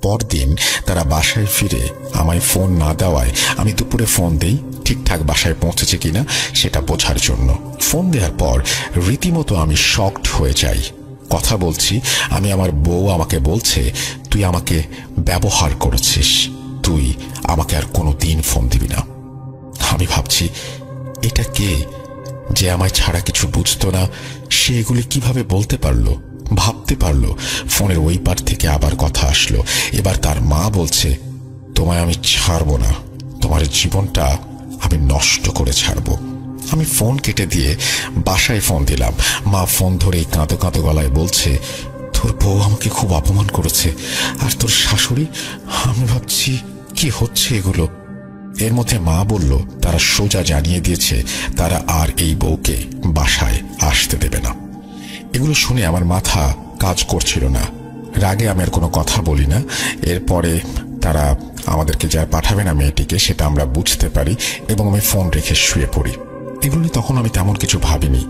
পরদিন তারা বাসায় ফিরে আমায় ফোন না দেওয়ায় আমি দুপুরে ফোন দেই ঠিকঠাক বাসায় পৌঁছেছে কিনা সেটা বোঝার জন্য। ফোন দেওয়ার পর রীতিমতো আমি শকড হয়ে যাই। কথা বলছি, আমি আমার বউ আমাকে বলছে, তুই আমাকে ব্যবহার করেছিস, তুই আমাকে আর কোনোদিন ফোন দিবি না। আমি ভাবছি, এটা কে যে আমায় ছাড়া কিছু বুঝতো না, সে এগুলি কিভাবে বলতে পারলো, ভাবতে পারলো? ফোনের ওই পার থেকে আবার কথা আসলো। এবার তার মা বলছে, তোমায় আমি ছাড়বো না, তোমার জীবনটা আমি নষ্ট করে ছাড়বো। আমি ফোন কেটে দিয়ে বাসায় ফোন দিলাম। মা ফোন ধরে কাঁদো কাঁদো গলায় বলছে, তোর বউ আমাকে খুব অপমান করেছে, আর তোর শাশুড়ি। আমি ভাবছি, কি হচ্ছে এগুলো? এর মধ্যে মা বলল তারা সোজা জানিয়ে দিয়েছে তারা আর এই বউকে বাসায় আসতে দেবে না। এগুলো শুনে আমার মাথা কাজ করছিল না। রাগে আমি আর কোনো কথা বলি না। এরপরে তারা আমাদেরকে যা পাঠাবে না মেয়েটিকে, সেটা আমরা বুঝতে পারি এবং আমি ফোন রেখে শুয়ে পড়ি। এগুলো নিয়ে তখন আমি তেমন কিছু ভাবিনি।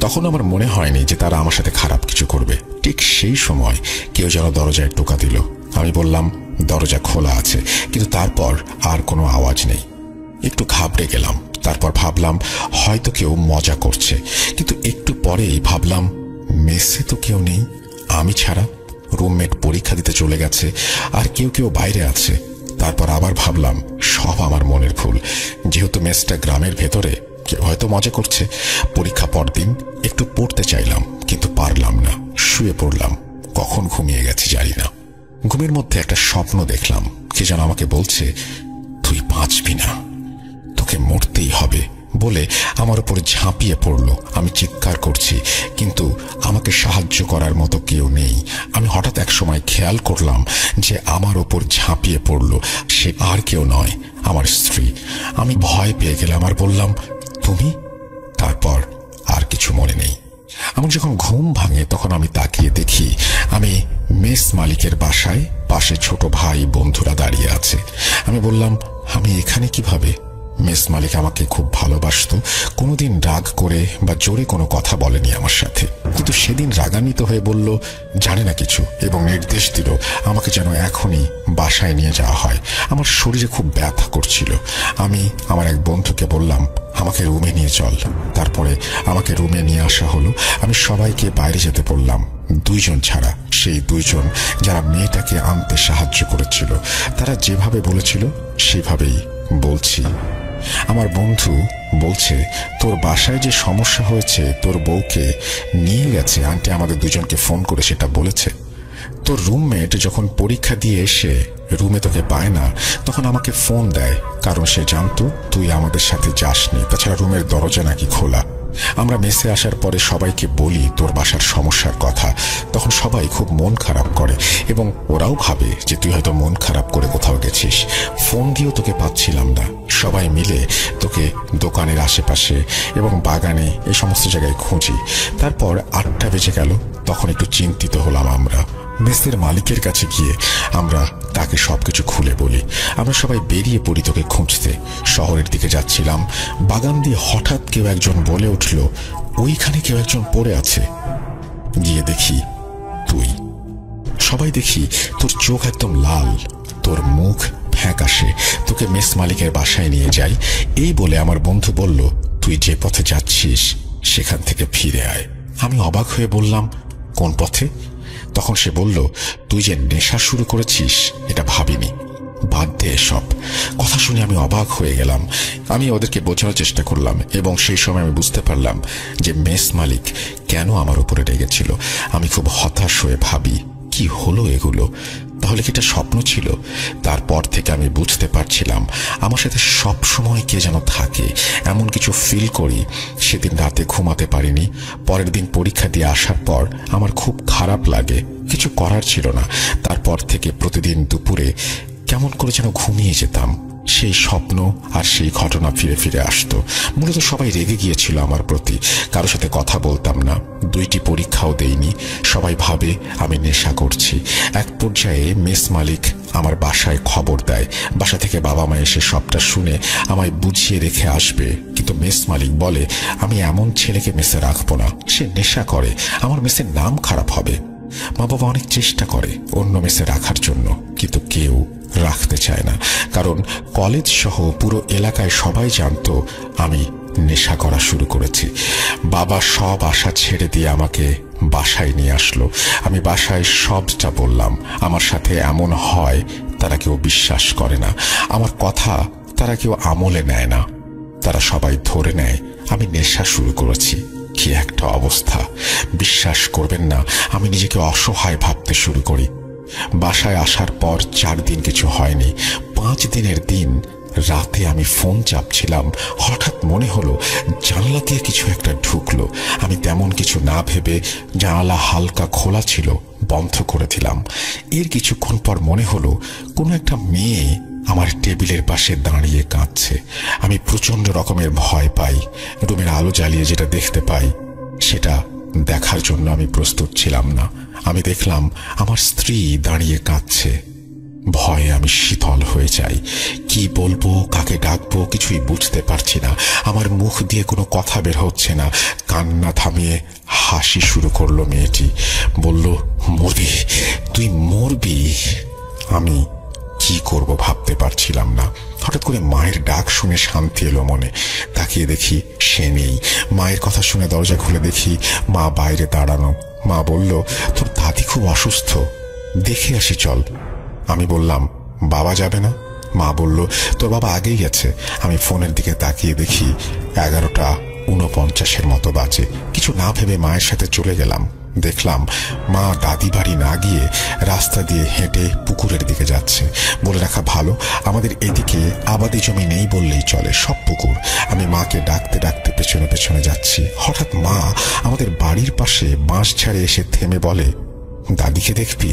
তখন আমার মনে হয়নি যে তারা আমার সাথে খারাপ কিছু করবে। ঠিক সেই সময় কেউ যেন দরজায় টোকা দিল। আমি বললাম, দরজা খোলা আছে, কিন্তু তারপর আর কোনো আওয়াজ নেই। একটু ঘাবড়ে গেলাম। তারপর ভাবলাম হয়তো কেউ মজা করছে, কিন্তু একটু পরেই ভাবলাম মেসে তো কেউ নেই আমি ছাড়া। রুমমেট পরীক্ষা দিতে চলে গেছে, আর কেউ কেউ বাইরে আছে। তারপর আবার ভাবলাম সব আমার মনের ভুল, যেহেতু মেসটা গ্রামের ভেতরে, কেউ হয়তো মজা করছে। পরীক্ষা পরদিন একটু পড়তে চাইলাম, কিন্তু পারলাম না। শুয়ে পড়লাম। কখন ঘুমিয়ে গেছি জানি না। ঘুমের মধ্যে একটা স্বপ্ন দেখলাম। কে যেন আমাকে বলছে, তুই বাঁচবি না, তোকে মরতেই হবে বলে আমার উপর ঝাঁপিয়ে পড়ল। আমি চিৎকার করছি, কিন্তু আমাকে সাহায্য করার মতো কেউ নেই। আমি হঠাৎ এক সময় খেয়াল করলাম যে আমার উপর ঝাঁপিয়ে পড়ল সে আর কেউ নয়, আমার স্ত্রী। আমি ভয় পেয়ে গেলাম আর বললাম, তুমি? তারপর আর কিছু মনে নেই। আমার যখন ঘুম ভাঙে তখন আমি তাকিয়ে দেখি আমি মেস মালিকের বাসায়, পাশে ছোট ভাই বন্ধুরা দাঁড়িয়ে আছে। আমি বললাম, আমি এখানে কিভাবে? মেস মালিক আমাকে খুব ভালোবাসতো, কোনোদিন রাগ করে বা জোরে কোনো কথা বলেনি আমার সাথে, কিন্তু সেদিন রাগান্বিত হয়ে বলল জানে না কিছু এবং নির্দেশ দিল আমাকে যেন এখনই বাসায় নিয়ে যাওয়া হয়। আমার শরীরে খুব ব্যথা করছিল। আমি আমার এক বন্ধুকে বললাম, আমাকে রুমে নিয়ে চল। তারপরে আমাকে রুমে নিয়ে আসা হলো। আমি সবাইকে বাইরে যেতে বললাম, দুইজন ছাড়া, সেই দুইজন যারা মেয়েটাকে আনতে সাহায্য করেছিল। তারা যেভাবে বলেছিল সেভাবেই বলছি। আমার বন্ধু বলছে, তোর বাসায় যে সমস্যা হয়েছে, তোর বউকে নিয়ে গেছে আন্টি, আমাদের দুজনকে ফোন করে সেটা বলেছে। তোর রুমমেট যখন পরীক্ষা দিয়ে এসে রুমে তোকে পায় না, তখন আমাকে ফোন দেয়, কারণ সে জানতো তুই আমাদের সাথে যাসনি। তাছাড়া রুমের দরজা নাকি খোলা। আমরা মেসে আসার পরে সবাইকে বলি তোর বাসার সমস্যার কথা, তখন সবাই খুব মন খারাপ করে এবং ওরাও ভাবে যে তুই হয়তো মন খারাপ করে কোথাও গেছিস। ফোন দিয়েও তোকে পাচ্ছিলাম না। সবাই মিলে তোকে দোকানের আশেপাশে এবং বাগানে এই সমস্ত জায়গায় খুঁজি। তারপর 8টা বেজে গেল। তখন একটু চিন্তিত হলাম। আমরা মেসের মালিকের কাছে গিয়ে আমরা তাকে সবকিছু খুলে বলি। আমরা সবাই বেরিয়ে পড়ি তোকে খুঁজতে। শহরের দিকে যাচ্ছিলাম। বাগান দিয়ে হঠাৎ কেউ একজন বলে উঠল, ওইখানে কেউ একজন পড়ে আছে। গিয়ে দেখি তুই। সবাই দেখি তোর চোখ একদম লাল, তোর মুখ ফ্যাকাশে। তোকে মেস মালিকের বাসায় নিয়ে যাই। এই বলে আমার বন্ধু বলল, তুই যে পথে যাচ্ছিস সেখান থেকে ফিরে আয়। আমি অবাক হয়ে বললাম, কোন পথে? তখন সে বলল, তুই যে নেশা শুরু করেছিস এটা ভাবিনি, বাদ দে এসব। কথা শুনে আমি অবাক হয়ে গেলাম। আমি ওদেরকে বোঝানোর চেষ্টা করলাম এবং সেই সময় আমি বুঝতে পারলাম যে মেস মালিক কেন আমার উপরে রেগেছিল। আমি খুব হতাশ হয়ে ভাবি, কি হলো এগুলো? তাহলে কি এটা স্বপ্ন ছিল? তারপর থেকে আমি বুঝতে পারছিলাম আমার সাথে সব সময় কে যেন থাকে, এমন কিছু ফিল করি। সেদিন রাতে ঘুমাতে পারিনি। পরের দিন পরীক্ষা দিয়ে আসার পর আমার খুব খারাপ লাগে। কিছু করার ছিল না। তারপর থেকে প্রতিদিন দুপুরে কেমন করে যেন ঘুমিয়ে যেতাম। সেই স্বপ্ন আর সেই ঘটনা ফিরে ফিরে আসতো। মূলত সবাই রেগে গিয়েছিল আমার প্রতি। কারোর সাথে কথা বলতাম না। 2টি পরীক্ষাও দেইনি। সবাই ভাবে আমি নেশা করছি। এক পর্যায়ে মেস মালিক আমার বাসায় খবর দেয়। বাসা থেকে বাবা মা এসে সবটা শুনে আমায় বুঝিয়ে রেখে আসবে, কিন্তু মেস মালিক বলে আমি এমন ছেলেকে মেসে রাখবো না, সে নেশা করে, আমার মেসের নাম খারাপ হবে। মা বাবা অনেক চেষ্টা করে অন্য মেসে রাখার জন্য, কিন্তু কেউ রাখতে চায় না, কারণ কলেজ সহ পুরো এলাকায় সবাই জানতো আমি নেশা করা শুরু করেছি। বাবা সব আশা ছেড়ে দিয়ে আমাকে বাসায় নিয়ে আসলো। আমি বাসায় সবটা বললাম। আমার সাথে এমন হয় তারা কেউ বিশ্বাস করে না, আমার কথা তারা কেউ আমলে নেয় না। তারা সবাই ধরে নেয় আমি নেশা শুরু করেছি। কি একটা অবস্থা! বিশ্বাস করবেন না, আমি নিজেকে অসহায় ভাবতে শুরু করি। বাসায় আসার পর 4 দিন কিছু হয়নি। 5 দিনের দিন রাতে আমি ফোন চাপছিলাম, হঠাৎ মনে হলো জানলা দিয়ে কিছু একটা ঢুকলো। আমি তেমন কিছু না ভেবে জানালা হালকা খোলা ছিল, বন্ধ করে দিলাম। এর কিছুক্ষণ পর মনে হলো কোনো একটা মেয়ে আমার টেবিলের পাশে দাঁড়িয়ে কাঁদছে। আমি প্রচন্ড রকমের ভয় পাই। রুমের আলো জ্বালিয়ে যেটা দেখতে পাই সেটা দেখার জন্য আমি প্রস্তুত ছিলাম না। আমি দেখলাম আমার স্ত্রী দাঁড়িয়ে কাঁদছে। ভয়ে আমি শীতল হয়ে যাই। কি বলবো, কাকে ডাকবো কিছুই বুঝতে পারছি না। আমার মুখ দিয়ে কোনো কথা বের হচ্ছে না। কান্না থামিয়ে হাসি শুরু করলো মেয়েটি। বলল, মরবি, তুই মরবি। আমি কি করব ভাবতে পারছিলাম না। হঠাৎ করে মায়ের ডাক শুনে শান্তি এলো মনে। তাকিয়ে দেখি সে নেই। মায়ের কথা শুনে দরজা খুলে দেখি মা বাইরে দাঁড়ানো। মা বলল, তোর দাদি খুব অসুস্থ, দেখে আসি চল। আমি বললাম, বাবা যাবে না? মা বলল, তোর বাবা আগেই গেছে। আমি ফোনের দিকে তাকিয়ে দেখি 11:49 মতো বাজে। কিছু না ভেবে মায়ের সাথে চলে গেলাম। দেখলাম মা দাদি বাড়ি না গিয়ে রাস্তা দিয়ে হেঁটে পুকুরের দিকে যাচ্ছে। বলে রাখা ভালো, আমাদের এদিকে আবাদি জমি নেই বললেই চলে, সব পুকুর। আমি মাকে ডাকতে ডাকতে পেছনে পেছনে যাচ্ছি। হঠাৎ মা আমাদের বাড়ির পাশে বাঁশ ঝাড়ে এসে থেমে বলে, দাদিকে দেখবি?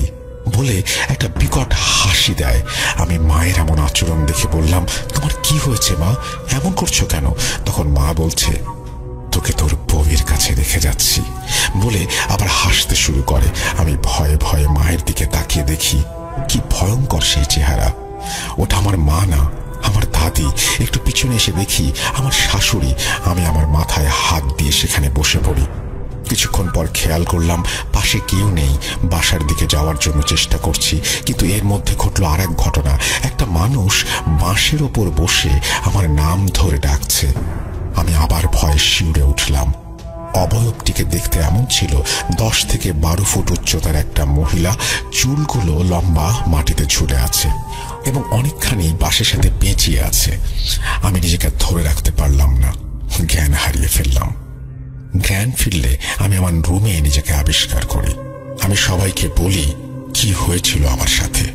বলে একটা বিকট হাসি দেয়। আমি মায়ের এমন আচরণ দেখে বললাম, তোমার কি হয়েছে মা, এমন করছো কেন? তখন মা বলছে, তোকে তোর বউয়ের কাছে রেখে যাচ্ছি, বলে আবার হাসতে শুরু করে। আমি ভয়ে ভয়ে মায়ের দিকে তাকিয়ে দেখি কি ভয়ঙ্কর সেই চেহারা। ওটা আমার মা না, আমার দাদি। একটু পিছনে এসে দেখি আমার শাশুড়ি। আমি আমার মাথায় হাত দিয়ে সেখানে বসে পড়ি। কিছুক্ষণ পর খেয়াল করলাম পাশে কেউ নেই। বাসার দিকে যাওয়ার জন্য চেষ্টা করছি, কিন্তু এর মধ্যে ঘটল আর এক ঘটনা। একটা মানুষ বাঁশের ওপর বসে আমার নাম ধরে ডাকছে। আমি আবার ভয়ে শিউরে উঠলাম। অবয়বটিকে দেখতে এমন ছিল 10 থেকে 12 ফুট উচ্চতার একটা মহিলা। চুলগুলো লম্বা, মাটিতে ঝুলে আছে এবং অনেকখানি বাঁশের সাথে পেঁচিয়ে আছে। আমি নিজেকে ধরে রাখতে পারলাম না, জ্ঞান হারিয়ে ফেললাম। জ্ঞান ফিরলে আমি আমার রুমে নিজেকে আবিষ্কার করি। আমি সবাইকে বলি কি হয়েছিল আমার সাথে।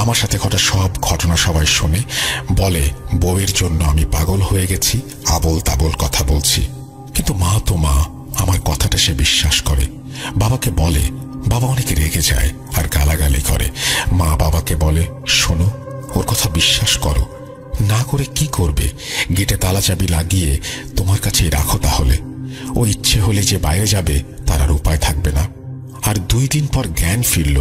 আমার সাথে ঘটা সব ঘটনা সবাই শোনে। বলে বউয়ের জন্য আমি পাগল হয়ে গেছি, আবল তাবল কথা বলছি। কিন্তু মা তো মা, আমার কথাটা সে বিশ্বাস করে। বাবাকে বলে, বাবা অনেক রেগে যায় আর গালাগালি করে। মা বাবাকে বলে, শোনো, ওর কথা বিশ্বাস করো, না করে কি করবে? গেটে তালা চাবি লাগিয়ে তোমার কাছেই রাখো, তাহলে ও ইচ্ছে হলে যে বাইরে যাবে তার আর উপায় থাকবে না। আর 2 দিন পর জ্ঞান ফিরল।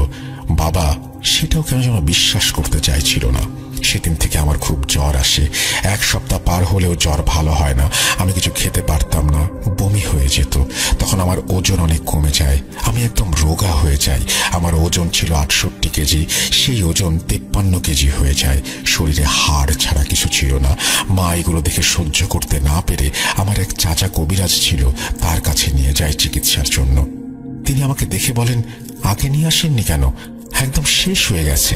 বাবা সেটাও কেন যেন বিশ্বাস করতে চাইছিল না। সেদিন থেকে আমার খুব জ্বর আসে। 1 সপ্তাহ পার হলেও জ্বর ভালো হয় না। আমি কিছু খেতে পারতাম না, বমি হয়ে যেত। তখন আমার ওজন অনেক কমে যায়, আমি একদম রোগা হয়ে যাই। আমার ওজন ছিল 68 কেজি, সেই ওজন 53 কেজি হয়ে যায়। শরীরে হাড় ছাড়া কিছু ছিল না। মা এগুলো দেখে সহ্য করতে না পেরে আমার এক চাচা কবিরাজ ছিল, তার কাছে নিয়ে যায় চিকিৎসার জন্য। তিনি আমাকে দেখে বলেন, আগে নিয়ে আসেননি কেন? একদম শেষ হয়ে গেছে।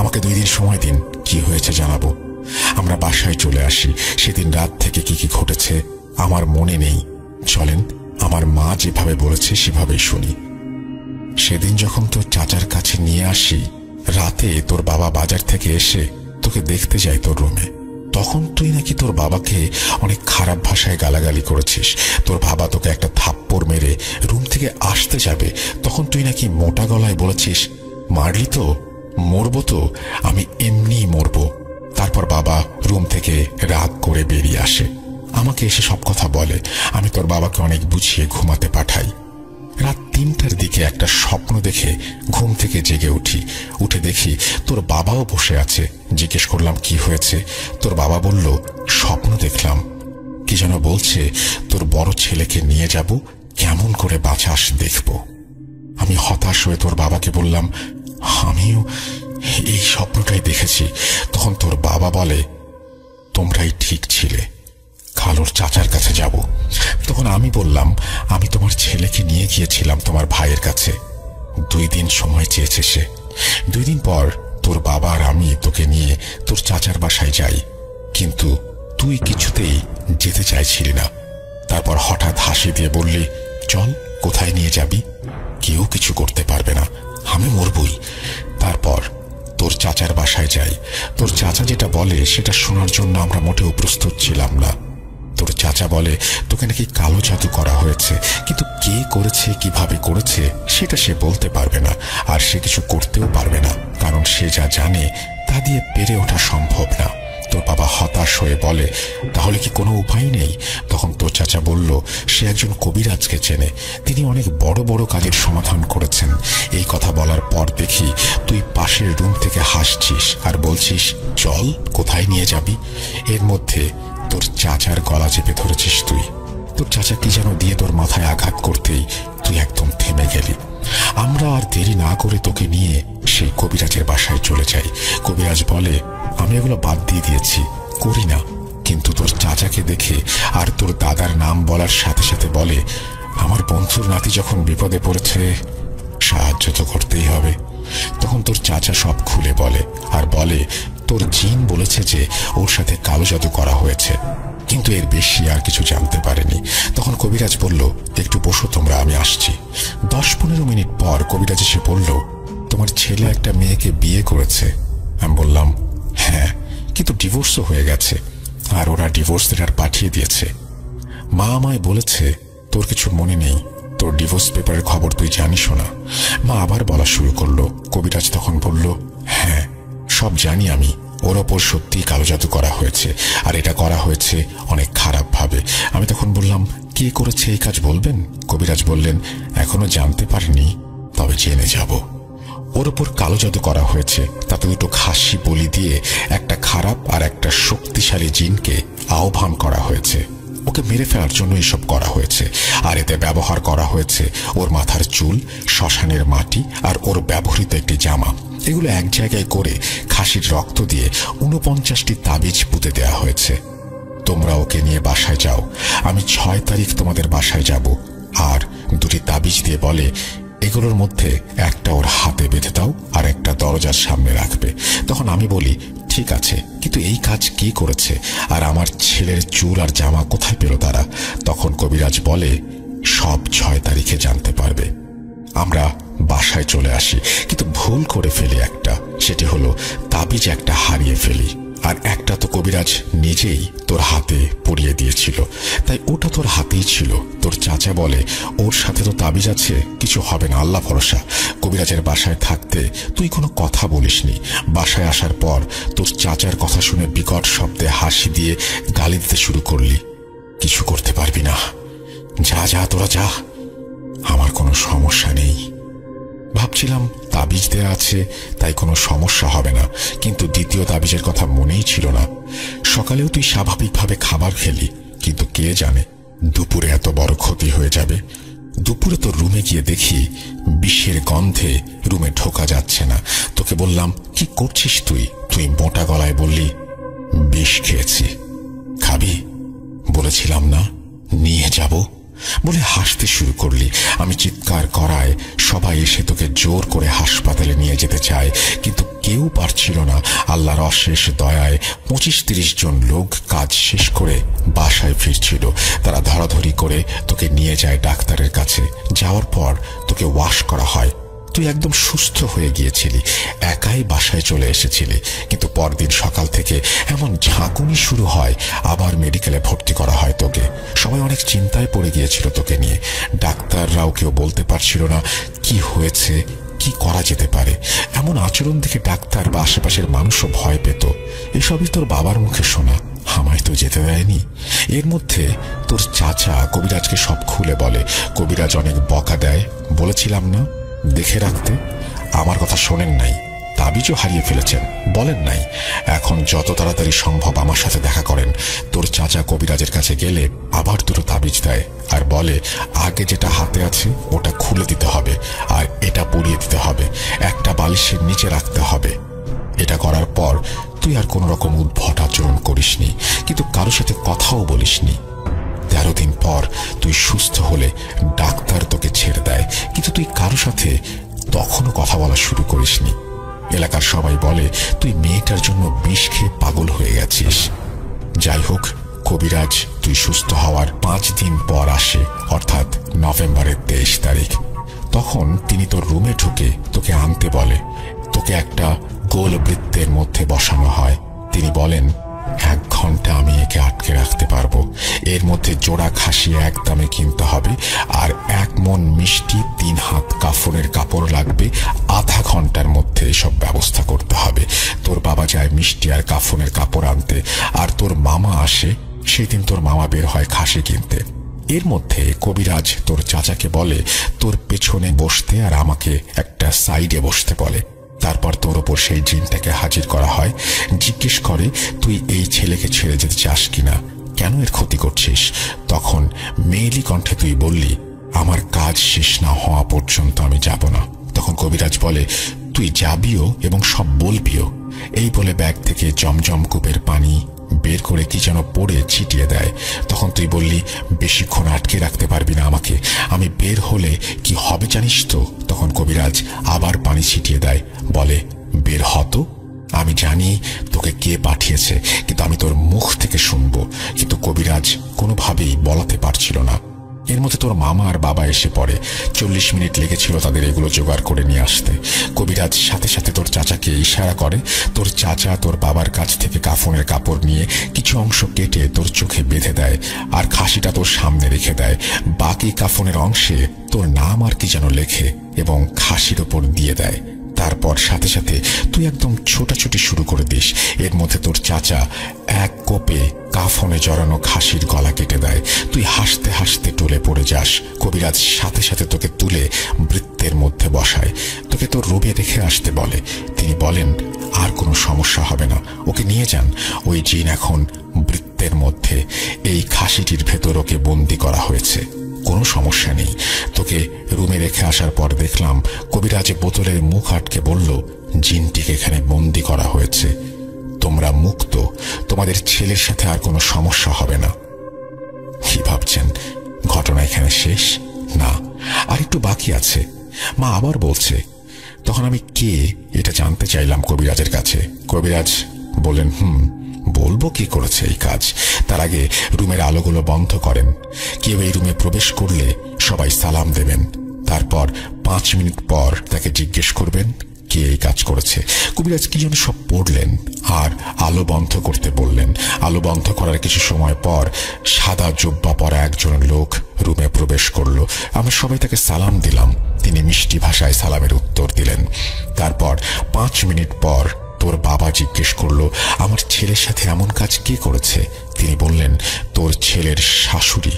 আমাকে 2 দিন সময় দিন, কি হয়েছে জানাবো। আমরা বাসায় চলে আসি। সেদিন রাত থেকে কি কি ঘটেছে আমার মনে নেই। চলেন আমার মা যেভাবে বলেছে সেভাবেই শুনি। সেদিন যখন তোর চাচার কাছে নিয়ে আসি, রাতে তোর বাবা বাজার থেকে এসে তোকে দেখতে যায় তোর রুমে। তখন তুই নাকি তোর বাবাকে অনেক খারাপ ভাষায় গালাগালি করেছিস। তোর বাবা তোকে একটা থাপ্পড় মেরে রুম থেকে আসতে যাবে, তখন তুই নাকি মোটা গলায় বলেছিস, মারলি তো, মরবো তো, আমি এমনি মরবো। তারপর বাবা রুম থেকে রাগ করে বেরিয়ে আসে, আমাকে এসে সব কথা বলে। আমি তোর বাবাকে অনেক বুঝিয়ে ঘুমাতে পাঠাই। রাত 3টার দিকে একটা স্বপ্ন দেখে ঘুম থেকে জেগে উঠি। উঠে দেখি তোর বাবাও বসে আছে। জিজ্ঞেস করলাম কি হয়েছে। তোর বাবা বলল, স্বপ্ন দেখলাম, কি যেন বলছে তোর বড় ছেলেকে নিয়ে যাব, কেমন করে বাঁচাস দেখব। আমি হতাশ হয়ে তোর বাবাকে বললাম, আমিও এই স্বপ্নটাই দেখেছি। তখন তোর বাবা বলে, তোমরাই ঠিক ছিলে, কালোর চাচার কাছে যাব। তখন আমি বললাম, আমি তোমার ছেলেকে নিয়ে গিয়েছিলাম তোমার ভাইয়ের কাছে, 2 দিন সময় চেয়েছে সে। 2 দিন পর তোর বাবা আর আমি তোকে নিয়ে তোর চাচার বাসায় যাই, কিন্তু তুই কিছুতেই যেতে চাইছিলি না। তারপর হঠাৎ হাসি দিয়ে বললি, চল, কোথায় নিয়ে যাবি? কেউ কিছু করতে পারবে না, আমি মরবই। তারপর তোর চাচার বাসায় যাই। তোর চাচা যেটা বলে সেটা শোনার জন্য আমরা মোটেও প্রস্তুত ছিলাম না। তোর চাচা বলে, তোকে নাকি কালো জাদু করা হয়েছে, কিন্তু কে করেছে, কিভাবে করেছে সেটা সে বলতে পারবে না, আর সে কিছু করতেও পারবে না, কারণ সে যা জানে তা দিয়ে পেরে ওঠা সম্ভব না। তোর বাবা হতাশ হয়ে বলে, তাহলে কি কোনো উপায় নেই? তখন তোর চাচা বলল, সে একজন কবিরাজকে চেনে, তিনি অনেক বড় বড় কাজের সমাধান করেছেন। এই কথা বলার পর দেখি তুই পাশের রুম থেকে হাসছিস আর বলছিস, চল, কোথায় নিয়ে যাবি? এর মধ্যে তোর চাচার গলা চেপে ধরেছিস তুই। তোর চাচা কি যেন দিয়ে তোর মাথায় আঘাত করতেই তুই একদম থেমে গেলি। আমরা আর দেরি না করে তোকে নিয়ে সেই কবিরাজের বাসায় চলে যাই। কবিরাজ বলে, আমি এগুলো বাদ দিয়ে দিয়েছি, করি না। কিন্তু তোর চাচাকে দেখে আর তোর দাদার নাম বলার সাথে সাথে বলে, আমার বন্ধুর নাতি যখন বিপদে পড়েছে, সাহায্য তো করতেই হবে। তখন তোর চাচা সব খুলে বলে, আর বলে, তোর জিন বলেছে যে ওর সাথে কালো জাদু করা হয়েছে, কিন্তু এর বেশি আর কিছু জানতে পারেনি। তখন কবিরাজ বলল, একটু বসো তোমরা, আমি আসছি। 10-15 মিনিট পর কবিরাজ এসে বলল, তোমার ছেলে একটা মেয়েকে বিয়ে করেছে। আমি বললাম, হ্যাঁ, কিন্তু ডিভোর্সও হয়ে গেছে, আর ওরা ডিভোর্স লেটার পাঠিয়ে দিয়েছে। মা আমায় বলেছে, তোর কিছু মনে নেই, তোর ডিভোর্স পেপারের খবর তুই জানিসও না। মা আবার বলা শুরু করলো। কবিরাজ তখন বলল, হ্যাঁ, সব জানি আমি, ওর ওপর সত্যি কালো জাদু করা হয়েছে, আর এটা করা হয়েছে অনেক খারাপ ভাবে। আমি তখন বললাম, কে করেছে এই কাজ বলবেন? কবিরাজ বললেন, এখনো জানতে পারিনি, তবে জেনে যাব। ওর ওপর কালো জাদু করা হয়েছে, তাতে 2 খাসি বলি দিয়ে একটা খারাপ আর একটা শক্তিশালী জিনকে আহ্বান করা হয়েছে। ওকে মেরে ফেলার জন্য এসব করা হয়েছে, আর এতে ব্যবহার করা হয়েছে ওর মাথার চুল, শ্মশানের মাটি আর ওর ব্যবহৃত একটি জামা। এগুলো এক জায়গায় করে খাসির রক্ত দিয়ে 49টি তাবিজ পুঁতে দেওয়া হয়েছে। তোমরা ওকে নিয়ে বাসায় যাও, আমি 6 তারিখ তোমাদের বাসায় যাব। আর 2টি তাবিজ দিয়ে বলে, এগুলোর মধ্যে একটা ওর হাতে বেঁধে দাও, আর একটা দরজার সামনে রাখবে। তখন আমি বলি, ঠিক আছে, কিন্তু এই কাজ কে করেছে, আর আমার ছেলের চুল আর জামা কোথায় পেল তারা? তখন কবিরাজ বলে, সব 6 তারিখে জানতে পারবে। আমরা বাসায় চলে আসি, কিন্তু ভুল করে ফেলি একটা, সেটি হলো তাবিজ একটা হারিয়ে ফেলি, আর একটা তো কবিরাজ নিজেই তোর হাতে পরিয়ে দিয়েছিল, তাই ওটা তোর হাতেই ছিল। তোর চাচা বলে, ওর সাথে তো তাবিজ আছে, কিছু হবে না, আল্লাহ ভরসা। কবিরাজের বাসায় থাকতে তুই কোনো কথা বলিসনি। বাসায় আসার পর তোর চাচার কথা শুনে বিকট শব্দে হাসি দিয়ে গালি দিতে শুরু করলি। কিছু করতে পারবি না, যা যা, তোরা যা, আমার কোনো সমস্যা নেই। ভাবছিলাম তাবিজ দেয়া আছে, তাই কোনো সমস্যা হবে না, কিন্তু দ্বিতীয় তাবিজের কথা মনেই ছিল না। সকালেও তুই স্বাভাবিকভাবে খাবার খেলি, কিন্তু কে জানে দুপুরে এত বড় ক্ষতি হয়ে যাবে। দুপুরে তোর রুমে গিয়ে দেখি বিষের গন্ধে রুমে ঢোকা যাচ্ছে না। তোকে বললাম, কি করছিস তুই? তুই মোটা গলায় বললি, বিষ খেয়েছি। খাবি? বলেছিলাম না, নিয়ে যাব বলে হাসতে শুরু করলি। আমি চিৎকার করায় সবাই এসে তোকে জোর করে হাসপাতালে নিয়ে যেতে চায়, কিন্তু কেউ পারছিল না। আল্লাহর অশেষ দয়ায় 25-30 জন লোক কাজ শেষ করে বাসায় ফিরছিল। তারা ধরাধরি করে তোকে নিয়ে যায় ডাক্তারের কাছে। যাওয়ার পর তোকে ওয়াশ করা হয়। তুই একদম সুস্থ হয়ে গিয়েছিলি, একাই বাসায় চলে এসেছিলি, কিন্তু পরদিন সকাল থেকে এমন ঝাঁকুনি শুরু হয়, আবার মেডিকেলে ভর্তি করা হয় তোকে। সবাই অনেক চিন্তায় পড়ে গিয়েছিল তোকে নিয়ে। ডাক্তাররাও কেউ বলতে পারছিল না কি হয়েছে, কি করা যেতে পারে। এমন আচরণ দেখে ডাক্তার বা আশেপাশের মানুষও ভয় পেত। এসবই তোর বাবার মুখে শোনা, আমায় তো যেতে দেয়নি। এর মধ্যে তোর চাচা কবিরাজকে সব খুলে বলে। কবিরাজ অনেক বকা দেয়, বলেছিলাম না দেখে রাখতে। আমার কথা শোনেন নাই, তাবিজও হারিয়ে ফেলেছেন, বলেন নাই? এখন যত তাড়াতাড়ি সম্ভব আমার সাথে দেখা করেন। তোর চাচা কবিরাজের কাছে গেলে আবার দুটো তাবিজ দেয় আর বলে আগে যেটা হাতে আছে ওটা খুলে দিতে হবে আর এটা পরিয়ে দিতে হবে, একটা বালিশের নিচে রাখতে হবে। এটা করার পর তুই আর কোন রকম উদ্ভট আচরণ করিসনি, কিন্তু কারোর সাথে কথাও বলিসনি। 13 দিন পর তুই সুস্থ হলে ডাক্তার তোকে ছেড়ে দেয়, কিন্তু তুই কারোর সাথে তখনও কথা বলা শুরু করিসনি। এলাকার সবাই বলে তুই মেয়েটার জন্য বিষ খেয়ে পাগল হয়ে গেছিস। যাই হোক, কবিরাজ তুই সুস্থ হওয়ার 5 দিন পর আসে, অর্থাৎ নভেম্বরের 23 তারিখ। তখন তিনি তোর রুমে ঢুকে তোকে আনতে বলে। তোকে একটা গোল বৃত্তের মধ্যে বসানো হয়। তিনি বলেন 1 ঘন্টা আমি একে আটকে রাখতে পারবো। এর মধ্যে জোড়া খাসি একদমে কিনতে হবে আর 1 মণ মিষ্টি, 3 হাত কাফনের কাপড় লাগবে। আধা ঘন্টার মধ্যে সব ব্যবস্থা করতে হবে। তোর বাবা যায় মিষ্টি আর কাফনের কাপড় আনতে, আর তোর মামা আসে। সেদিন তোর মামা বের হয় খাসি কিনতে। এর মধ্যে কবিরাজ তোর চাচাকে বলে তোর পেছনে বসতে আর আমাকে একটা সাইডে বসতে বলে। তারপর তোর ওপর সেই জিনটাকে হাজির করা হয়। জিজ্ঞেস করে তুই এই ছেলেকে ছেড়ে যেতে চাস কিনা, কেন এর ক্ষতি করছিস? তখন মেয়েলি কণ্ঠে তুই বললি আমার কাজ শেষ না হওয়া পর্যন্ত আমি যাব না। তখন কবিরাজ বলে তুই যাবিও এবং সব বলবিও। এই বলে ব্যাগ থেকে জমজম কূপের পানি বের করে কি যেন পড়ে ছিটিয়ে দেয়। তখন তুই বললি বেশিক্ষণ আটকে রাখতে পারবি না আমাকে, আমি বের হলে কি হবে জানিস তো? তখন কবিরাজ আবার পানি ছিটিয়ে দেয়, বলে বের হতো। আমি জানি তোকে কে পাঠিয়েছে, কিন্তু আমি তোর মুখ থেকে শুনবো। কিন্তু কবিরাজ কোনোভাবেই বলাতে পারছিল না। এর মধ্যে তোর মামা আর বাবা এসে পড়ে। 40 মিনিট লেগেছিল তাদের এগুলো জোগাড় করে নিয়ে আসতে। কবিরাজ সাথে সাথে তোর চাচাকে ইশারা করে। তোর চাচা তোর বাবার কাছ থেকে কাফনের কাপড় নিয়ে কিছু অংশ কেটে তোর চোখে বেঁধে দেয় আর খাসিটা তোর সামনে রেখে দেয়। বাকি কাফনের অংশে তোর নাম আর কি যেন লেখে এবং খাসির ওপর দিয়ে দেয়। তারপর সাথে সাথে তুই একদম ছোটাছুটি শুরু করে দিস। এর মধ্যে তোর চাচা 1 কোপে কাফনে জড়ানো খাসির গলা কেটে দেয়। তুই হাসতে হাসতে টলে পড়ে যাস। কবিরাজ সাথে সাথে তোকে তুলে বৃত্তের মধ্যে বসায়, তোকে তোর রুমে রেখে আসতে বলে। তিনি বলেন আর কোনো সমস্যা হবে না, ওকে নিয়ে যান। ওই জিন এখন বৃত্তের মধ্যে, এই খাসিটির ভেতর ওকে বন্দি করা হয়েছে, কোনো সমস্যা নেই। তোকে রুমে রেখে আসার পর দেখলাম কবিরাজ বোতলের মুখ আটকে বলল জিনটিকে এখানে বন্দি করা হয়েছে, তোমরা মুক্ত, তোমাদের ছেলের সাথে আর কোনো সমস্যা হবে না। কি ভাবছেন ঘটনা এখানে শেষ? না, আর একটু বাকি আছে। মা আবার বলছে। তখন আমি কে এটা জানতে চাইলাম কবিরাজের কাছে। কবিরাজ বলেন বলবো কি করেছে এই কাজ। তার আগে রুমের আলোগুলো বন্ধ করেন। কেউ এই রুমে প্রবেশ করলে সবাই সালাম দেবেন। তারপর 5 মিনিট পর তাকে জিজ্ঞেস করবেন কে এই কাজ করেছে। কবিরাজ কি যেন সব পড়লেন আর আলো বন্ধ করতে বললেন। আলো বন্ধ করার কিছু সময় পর সাদা জুব্বা পরা একজন লোক রুমে প্রবেশ করলো। আমরা সবাই তাকে সালাম দিলাম। তিনি মিষ্টি ভাষায় সালামের উত্তর দিলেন। তারপর 5 মিনিট পর তোর বাবা জিজ্ঞেস করলো আমার ছেলের সাথে এমন কাজ কে করেছে। তিনি বললেন তোর ছেলের শাশুড়ি।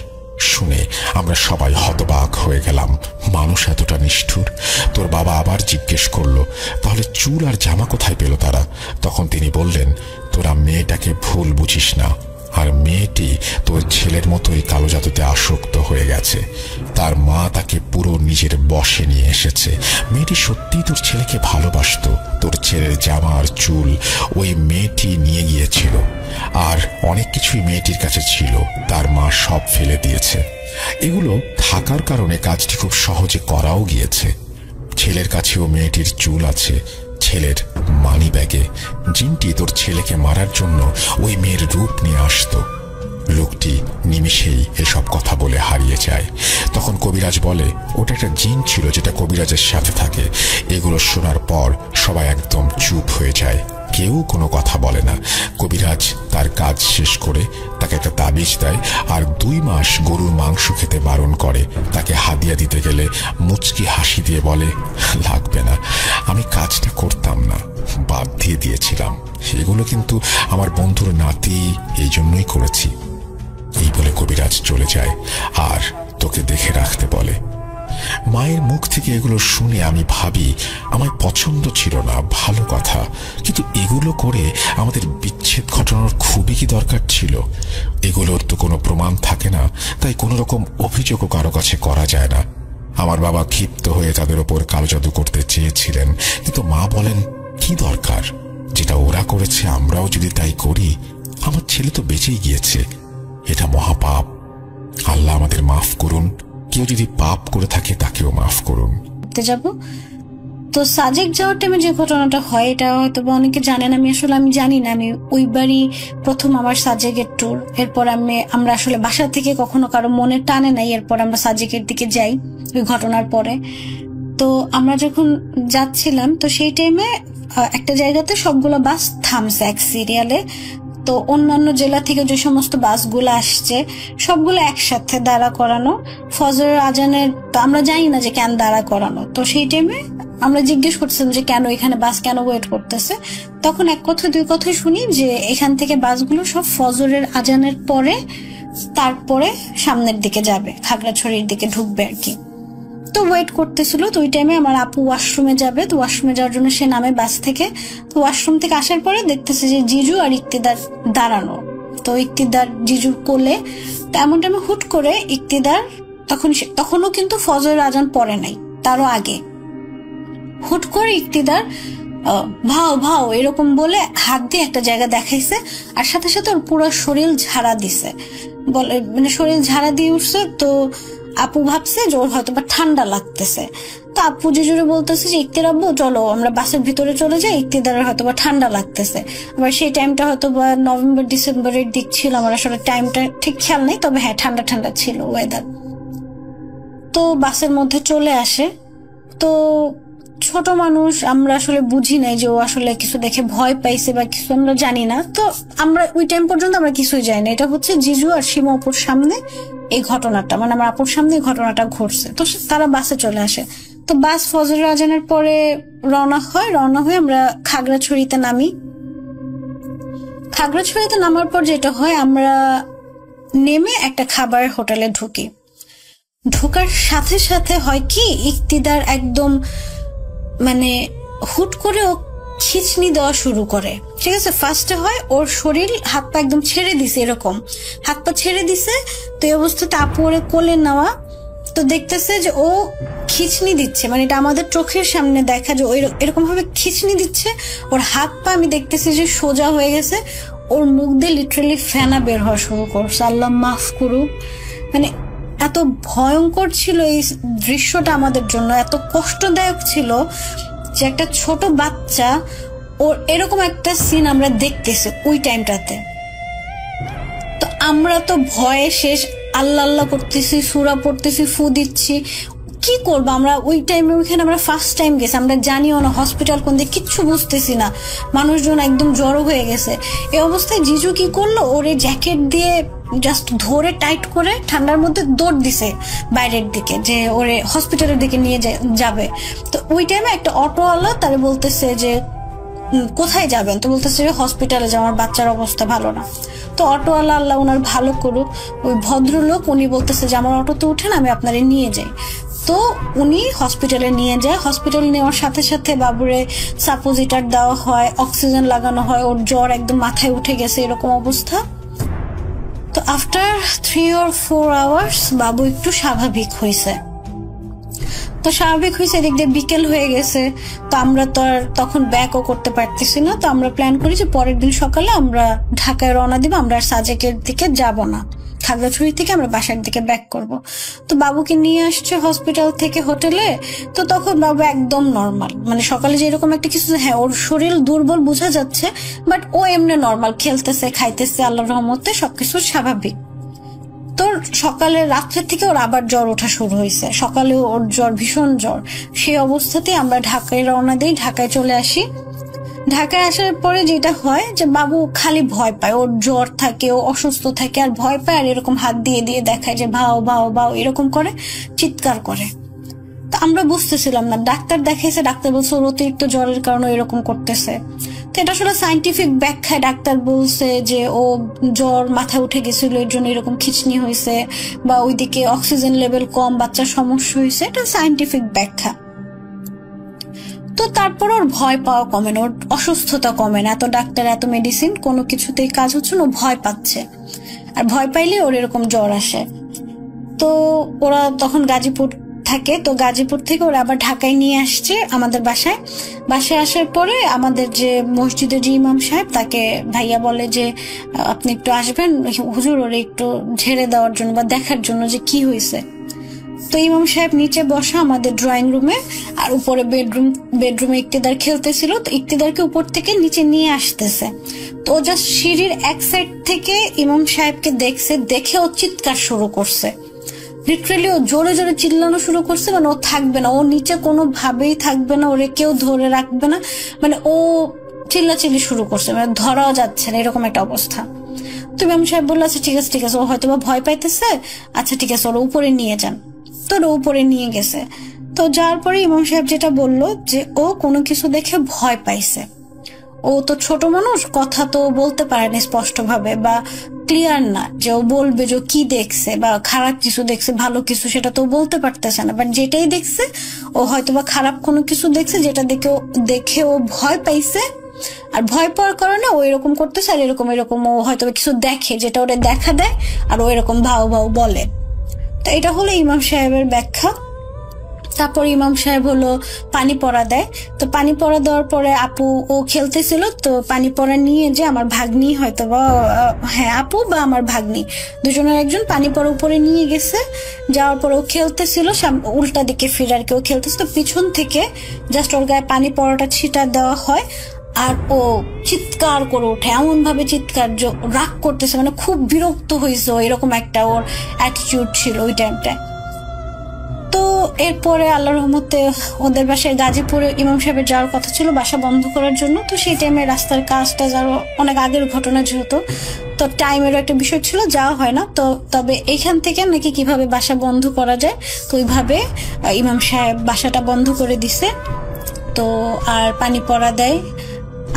শুনে আমরা সবাই হতবাক হয়ে গেলাম, মানুষ এতটা নিষ্ঠুর। তোর বাবা আবার জিজ্ঞেস করলো তাহলে চুল আর জামা কোথায় পেল তারা? তখন তিনি বললেন তোরা মেয়েটাকে ভুল বুঝিস না, আর মেয়েটি তোর ছেলের মতোই কালো জাদুতে আসক্ত হয়ে গেছে। তার মা তাকে পুরো নিজের বশে নিয়ে এসেছে। মেয়েটি সত্যিই তোর ছেলেকে ভালোবাসতো। তোর ছেলের জামা আর চুল ওই মেয়েটি নিয়ে গিয়েছিল, আর অনেক কিছুই মেয়েটির কাছে ছিল, তার মা সব ফেলে দিয়েছে। এগুলো থাকার কারণে কাজটি খুব সহজে করাও গিয়েছে। ছেলের কাছেও মেয়েটির চুল আছে, ছেলের মানি ব্যাগে। জিনটি তোর ছেলেকে মারার জন্য ওই মেয়ের রূপ নিয়ে আসতো। লোকটি নিমিষেই এসব কথা বলে হারিয়ে যায়। তখন কবিরাজ বলে ওটা একটা জিন ছিল যেটা কবিরাজের সাথে থাকে। এগুলো শোনার পর সবাই একদম চুপ হয়ে যায়, কেউ কোনো কথা বলে না। কবিরাজ তার কাজ শেষ করে তাকে একটা তাবিজ দেয় আর 2 মাস গরুর মাংস খেতে বারণ করে। তাকে হাদিয়া দিতে গেলে মুচকি হাসি দিয়ে বলে লাগবে না, আমি কাজটা করতাম না, বাদ দিয়ে দিয়েছিলাম। সেগুলো কিন্তু আমার বন্ধুর নাতি, এই জন্যই করেছি। এই বলে কবিরাজ চলে যায় আর তোকে দেখে রাখতে বলে। মায়ের মুখ থেকে এগুলো শুনে আমি ভাবি আমার পছন্দ ছিল না, ভালো কথা, কিন্তু এগুলো করে আমাদের বিচ্ছেদ ঘটানোর খুবই কি দরকার ছিল? এগুলোর তো কোনো প্রমাণ থাকে না, তাই কোনো রকম অভিযোগও কারো কাছে করা যায় না। আমার বাবা ক্ষিপ্ত হয়ে তাদের ওপর কালো জাদু করতে চেয়েছিলেন, কিন্তু মা বলেন কি দরকার, যেটা ওরা করেছে আমরাও যদি তাই করি, আমার ছেলে তো বেঁচেই গিয়েছে। এটা মহাপাপ, আল্লাহ আমাদের মাফ করুন, কেউ যদি পাপ করে থাকে তাকেও মাফ করুন। যাব তো সাজেক যাওয়ার টাইমে যে ঘটনাটা হয় এটা হয়তো অনেকে জানেন, আমি জানি না। আমি ওই বাড়ি প্রথম আমার সাজেকের ট্যুর, এরপর আমরা আসলে বাসা থেকে কখনো কারো মনে টানে নাই, এরপর আমরা সাজেকের দিকে যাই ওই ঘটনার পরে। তো আমরা যখন যাচ্ছিলাম তো সেই টাইমে একটা জায়গাতে সবগুলো বাস থামছে এক সিরিয়ালে। তো অন্যান্য জেলা থেকে যে সমস্ত বাসগুলো আসছে সবগুলো একসাথে দাঁড়া করানো, ফজরের আজানের। তো আমরা জানি না যে কেন দাঁড়া করানো। তো সেই টাইমে আমরা জিজ্ঞেস করছিলাম যে কেন এখানে বাস কেন ওয়েট করতেছে। তখন এক কথা দুই কথাই শুনি যে এখান থেকে বাসগুলো সব ফজরের আজানের পরে তারপরে সামনের দিকে যাবে, খাগড়াছড়ির দিকে ঢুকবে আর কি। তো ওয়েট করতেছিল। তো ওই টাইমে আমার আপু ওয়াশরুমে যাবে, তো ওয়াশরুমে যাওয়ার জন্য সে নামে বাস থেকে। তো ওয়াশরুম থেকে আসার পরে দেখতেছে যে জিজু আর ইক্তিদার দাঁড়ানো। তো ইক্তিদার জিজুর কোলে। তো এমন টাইমে হুট করে ইক্তিদার তখনও কিন্তু ফজরের আজান পড়ে নাই, তারও আগে হুট করে ইক্তিদার ভাও ভাও এরকম বলে হাত দিয়ে একটা জায়গা দেখাইছে, আর সাথে সাথে ওর পুরো শরীর ঝাড়া দিছে, বলে মানে শরীর ঝাড়া দিয়ে উঠছে। তো আপু ভাবছে যে ওর হয়তো বা ঠান্ডা লাগতেছে। তো আপু জিজুরে বলতেছে যে ইক্তির আব্বু চলো আমরা বাসের ভিতরে চলে যাই, ইক্তিদারের হয়তো বা ঠান্ডা লাগতেছে। আবার সেই টাইমটা হয়তো বা নভেম্বর ডিসেম্বরের দিক ছিল, আমার আসলে টাইমটা ঠিক খেয়াল নেই, তবে হ্যাঁ ঠান্ডা ঠান্ডা ছিল ওয়েদার। তো বাসের মধ্যে চলে আসে। তো ছোট মানুষ আমরা আসলে বুঝি নাই যে ও আসলে কিছু দেখে ভয় পাইছে বা কিছু, আমরা জানি না। তো আমরা ওই টাইম পর্যন্ত আমরা কিছুই জানি না। এটা হচ্ছে জিজু আর সীমা অপুর সামনে এই ঘটনাটা, মানে আমার আপুর সামনে এই ঘটনাটা ঘটছে। তো তারা বাসে চলে আসে। তো বাস ফজরের আজানের পরে রওনা হয়ে আমরা খাগড়াছড়িতে নামি। খাগড়াছড়িতে নামার পর যেটা হয়, আমরা নেমে একটা খাবারের হোটেলে ঢুকি। ঢোকার সাথে সাথে হয় কি, ইক্তিদার একদম মানে হুট করে ও খিচনি দেওয়া শুরু করে। ঠিক আছে, ফার্স্টে হয় ওর শরীর হাত পা একদম ছেড়ে দিছে, এরকম হাত পা ছেড়ে দিছে। তো এই অবস্থাতে আপু ওরে কোলে নেওয়া, তো দেখতেছে যে ও খিচনি দিচ্ছে, মানে এটা আমাদের চোখের সামনে দেখা যে ওই এরকম ভাবে খিচনি দিচ্ছে। ওর হাত পা আমি দেখতেছি যে সোজা হয়ে গেছে, ওর মুখ দিয়ে লিটারালি ফেনা বের হওয়া শুরু করছে। আল্লাহ মাফ করুক, মানে এত ভয়ঙ্কর ছিল এই দৃশ্যটা আমাদের জন্য, এত কষ্টদায়ক ছিল যে একটা ছোট বাচ্চা ওর এরকম একটা সিন আমরা দেখতেছি ওই টাইমটাতে। তো আমরা তো ভয়ে শেষ, আল্লাহ আল্লাহ করতেছি, সূরা পড়তেছি, ফু দিচ্ছি, কি করবো আমরা ওই টাইমে। ওইখানে আমরা ফার্স্ট টাইম গেছি, আমরা জানিও না হসপিটাল কোন দিকে, কিচ্ছু বুঝতেছি না, মানুষজন একদম জড়ো হয়ে গেছে। এই অবস্থায় জিজু কি করলো, ওরে জ্যাকেট দিয়ে জাস্ট ধরে টাইট করে ঠান্ডার মধ্যে দৌড় দিছে বাইরের দিকে, যে ওরে হসপিটালের দিকে নিয়ে যাবে। তো ওই টাইমে একটা অটোওয়ালা তারে বলতেছে যে কোথায় যাবেন, তো বলতেছে যে হসপিটালে যে আমার বাচ্চার অবস্থা ভালো না। তো অটোওয়ালা, আল্লাহ ওনার ভালো করুক, ওই ভদ্রলোক উনি বলতেছে যে আমার অটোতে উঠেন, আমি আপনারে নিয়ে যাই। তো উনি হসপিটালে নিয়ে যায়। হসপিটালে নেওয়ার সাথে সাথে বাবুরে সাপোজিটার দেওয়া হয়, অক্সিজেন লাগানো হয়, ওর জ্বর একদম মাথায় উঠে গেছে এরকম অবস্থা। তো আফটার 3 or 4 hours বাবু একটু স্বাভাবিক হয়েছে। তো স্বাভাবিক হয়েছে, এদিক দিয়ে বিকেল হয়ে গেছে। তো আমরা তো আর তখন ব্যাকও করতে পারতেছি না। তো আমরা প্ল্যান করি যে পরের দিন সকালে আমরা ঢাকায় রওনা দিব, আমরা আর সাজেকের দিকে যাব না, খাগড়াছড়ি থেকে আমরা বাসার দিকে ব্যাক করব। তো বাবুকে নিয়ে আসছে হসপিটাল থেকে হোটেলে। তো তখন বাবু একদম নর্মাল, মানে সকালে যে এরকম একটা কিছু, হ্যাঁ ওর শরীর দুর্বল বোঝা যাচ্ছে, বাট ও এমনি নর্মাল, খেলতেছে, খাইতেছে, আল্লাহর রহমতে সবকিছু স্বাভাবিক। তোর সকালে রাত্রের থেকে ওর আবার জ্বর ওঠা শুরু হয়েছে, সকালে ওর জ্বর, ভীষণ জ্বর। সেই অবস্থাতে আমরা ঢাকায় রওনা দিই, ঢাকায় চলে আসি। ঢাকায় আসার পরে যেটা হয় যে বাবু খালি ভয় পায়, ওর জ্বর থাকে, ও অসুস্থ থাকে আর ভয় পায়, আর এরকম হাত দিয়ে দিয়ে দেখায় যে ভাও ভাও ভাও এরকম করে, চিৎকার করে। তো আমরা বুঝতেছিলাম না, ডাক্তার দেখাইছে, ডাক্তার বলছে ওর অতিরিক্ত জ্বরের কারণে এরকম করতেছে। তো এটা আসলে সায়েন্টিফিক ব্যাখ্যায় ডাক্তার বলছে যে ও জ্বর মাথায় উঠে গেছিল, এর জন্য এরকম খিঁচনি হয়েছে, বা ওইদিকে অক্সিজেন লেভেল কম, বাচ্চার সমস্যা হয়েছে, এটা সায়েন্টিফিক ব্যাখ্যা। তো তারপর ওর ভয় পাওয়া কমে না, ওর অসুস্থতা কমে না, এত ডাক্তার এত মেডিসিন কোনো কিছুতেই কাজ হচ্ছে না, ও ভয় পাচ্ছে, আর ভয় পাইলে ওর এরকম জ্বর আসে। তো ওরা তখন গাজীপুর থাকে, তো গাজীপুর থেকে ওরা আবার ঢাকায় নিয়ে আসছে আমাদের বাসায় আসার পরে আমাদের যে মসজিদের যে ইমাম সাহেব, তাকে ভাইয়া বলে যে আপনি একটু আসবেন হুজুর, ওরে একটু ঝেড়ে দেওয়ার জন্য বা দেখার জন্য যে কি হয়েছে। তো ইমাম সাহেব নিচে বসা আমাদের ড্রয়িং রুমে, আর উপরে বেডরুমে ইক্তিদার খেলতেছিল, তো ইক্তিদারকে উপর থেকে নিচে নিয়ে আসতেছে। তো জাস্ট সিঁড়ির এক সাইড থেকে ইমাম সাহেবকে দেখছে, দেখে ও চিৎকার শুরু করছে, লিটারালি ও জোরে জোরে চিল্লানো শুরু করছে, মানে ও থাকবে না, ও নিচে কোনোভাবেই থাকবে না, ওরে কেউ ধরে রাখবে না, মানে ও চিল্লাচিল্লি শুরু করছে, মানে ধরাও যাচ্ছে না, এরকম একটা অবস্থা। তো ইমাম সাহেব বললো আচ্ছা ঠিক আছে, ও হয়তো বা ভয় পাইতেছে, আচ্ছা ঠিক আছে ওরা উপরে নিয়ে যান। তো ওরা উপরে নিয়ে গেছে। তো যাওয়ার পরে ইমাম সাহেব যেটা বললো যে ও কোনো কিছু দেখে ভয় পাইছে, ও তো ছোট মানুষ, কথা তো বলতে পারেনি স্পষ্টভাবে বা ক্লিয়ার না যে ও বলবে যে কি দেখছে, বা খারাপ কিছু দেখছে ভালো কিছু সেটা তো বলতে পারতেছে না, বাট যেটাই দেখছে ও হয়তো বা খারাপ কোনো কিছু দেখছে, যেটা দেখে ও ভয় পাইছে, আর ভয় পাওয়ার কারণে ও এরকম করতেছে, আর এরকম ও হয়তো কিছু দেখে যেটা ওরা দেখা দেয়, আর ও এরকম ভাও বলে। তো এটা হলো ইমাম সাহেবের ব্যাখ্যা। তারপর ইমাম সাহেব হলো পানি পড়া দেয়। তো পানি পড়া দেওয়ার পরে আপু ও খেলতেছিল, তো পানি পড়া নিয়ে যে আমার ভাগ্নি হয়তো বা হ্যাঁ আপু বা আমার ভাগ্নি দুজনের একজন পানি পড়া উপরে নিয়ে গেছে। যাওয়ার পর ও খেলতেছিল, উল্টা দিকে ফিরে আর কি ও খেলতেছিল, পিছন থেকে জাস্ট ওর গায়ে পানি পড়াটা ছিটা দেওয়া হয়, আর ও চিৎকার করে ওঠে, এমন ভাবে চিৎকার, রাগ করতেছে, মানে খুব বিরক্ত হয়েছে, এরকম একটা ওর অ্যাটিটিউড ছিল ওই টাইমটায়। তো এরপরে আল্লাহর রহমতে ওদের বাসায় গাজীপুরে ইমাম সাহেবের যাওয়ার কথা ছিল বাসা বন্ধ করার জন্য। তো সেই টাইমে রাস্তার কাজটা যারা অনেক আগের ঘটনা যেহেতু, তো টাইমেরও একটা বিষয় ছিল, যাওয়া হয় না। তো তবে এইখান থেকে নাকি কিভাবে বাসা বন্ধ করা যায়, তো ওইভাবে ইমাম সাহেব বাসাটা বন্ধ করে দিছে। তো আর পানি পড়া দেয়,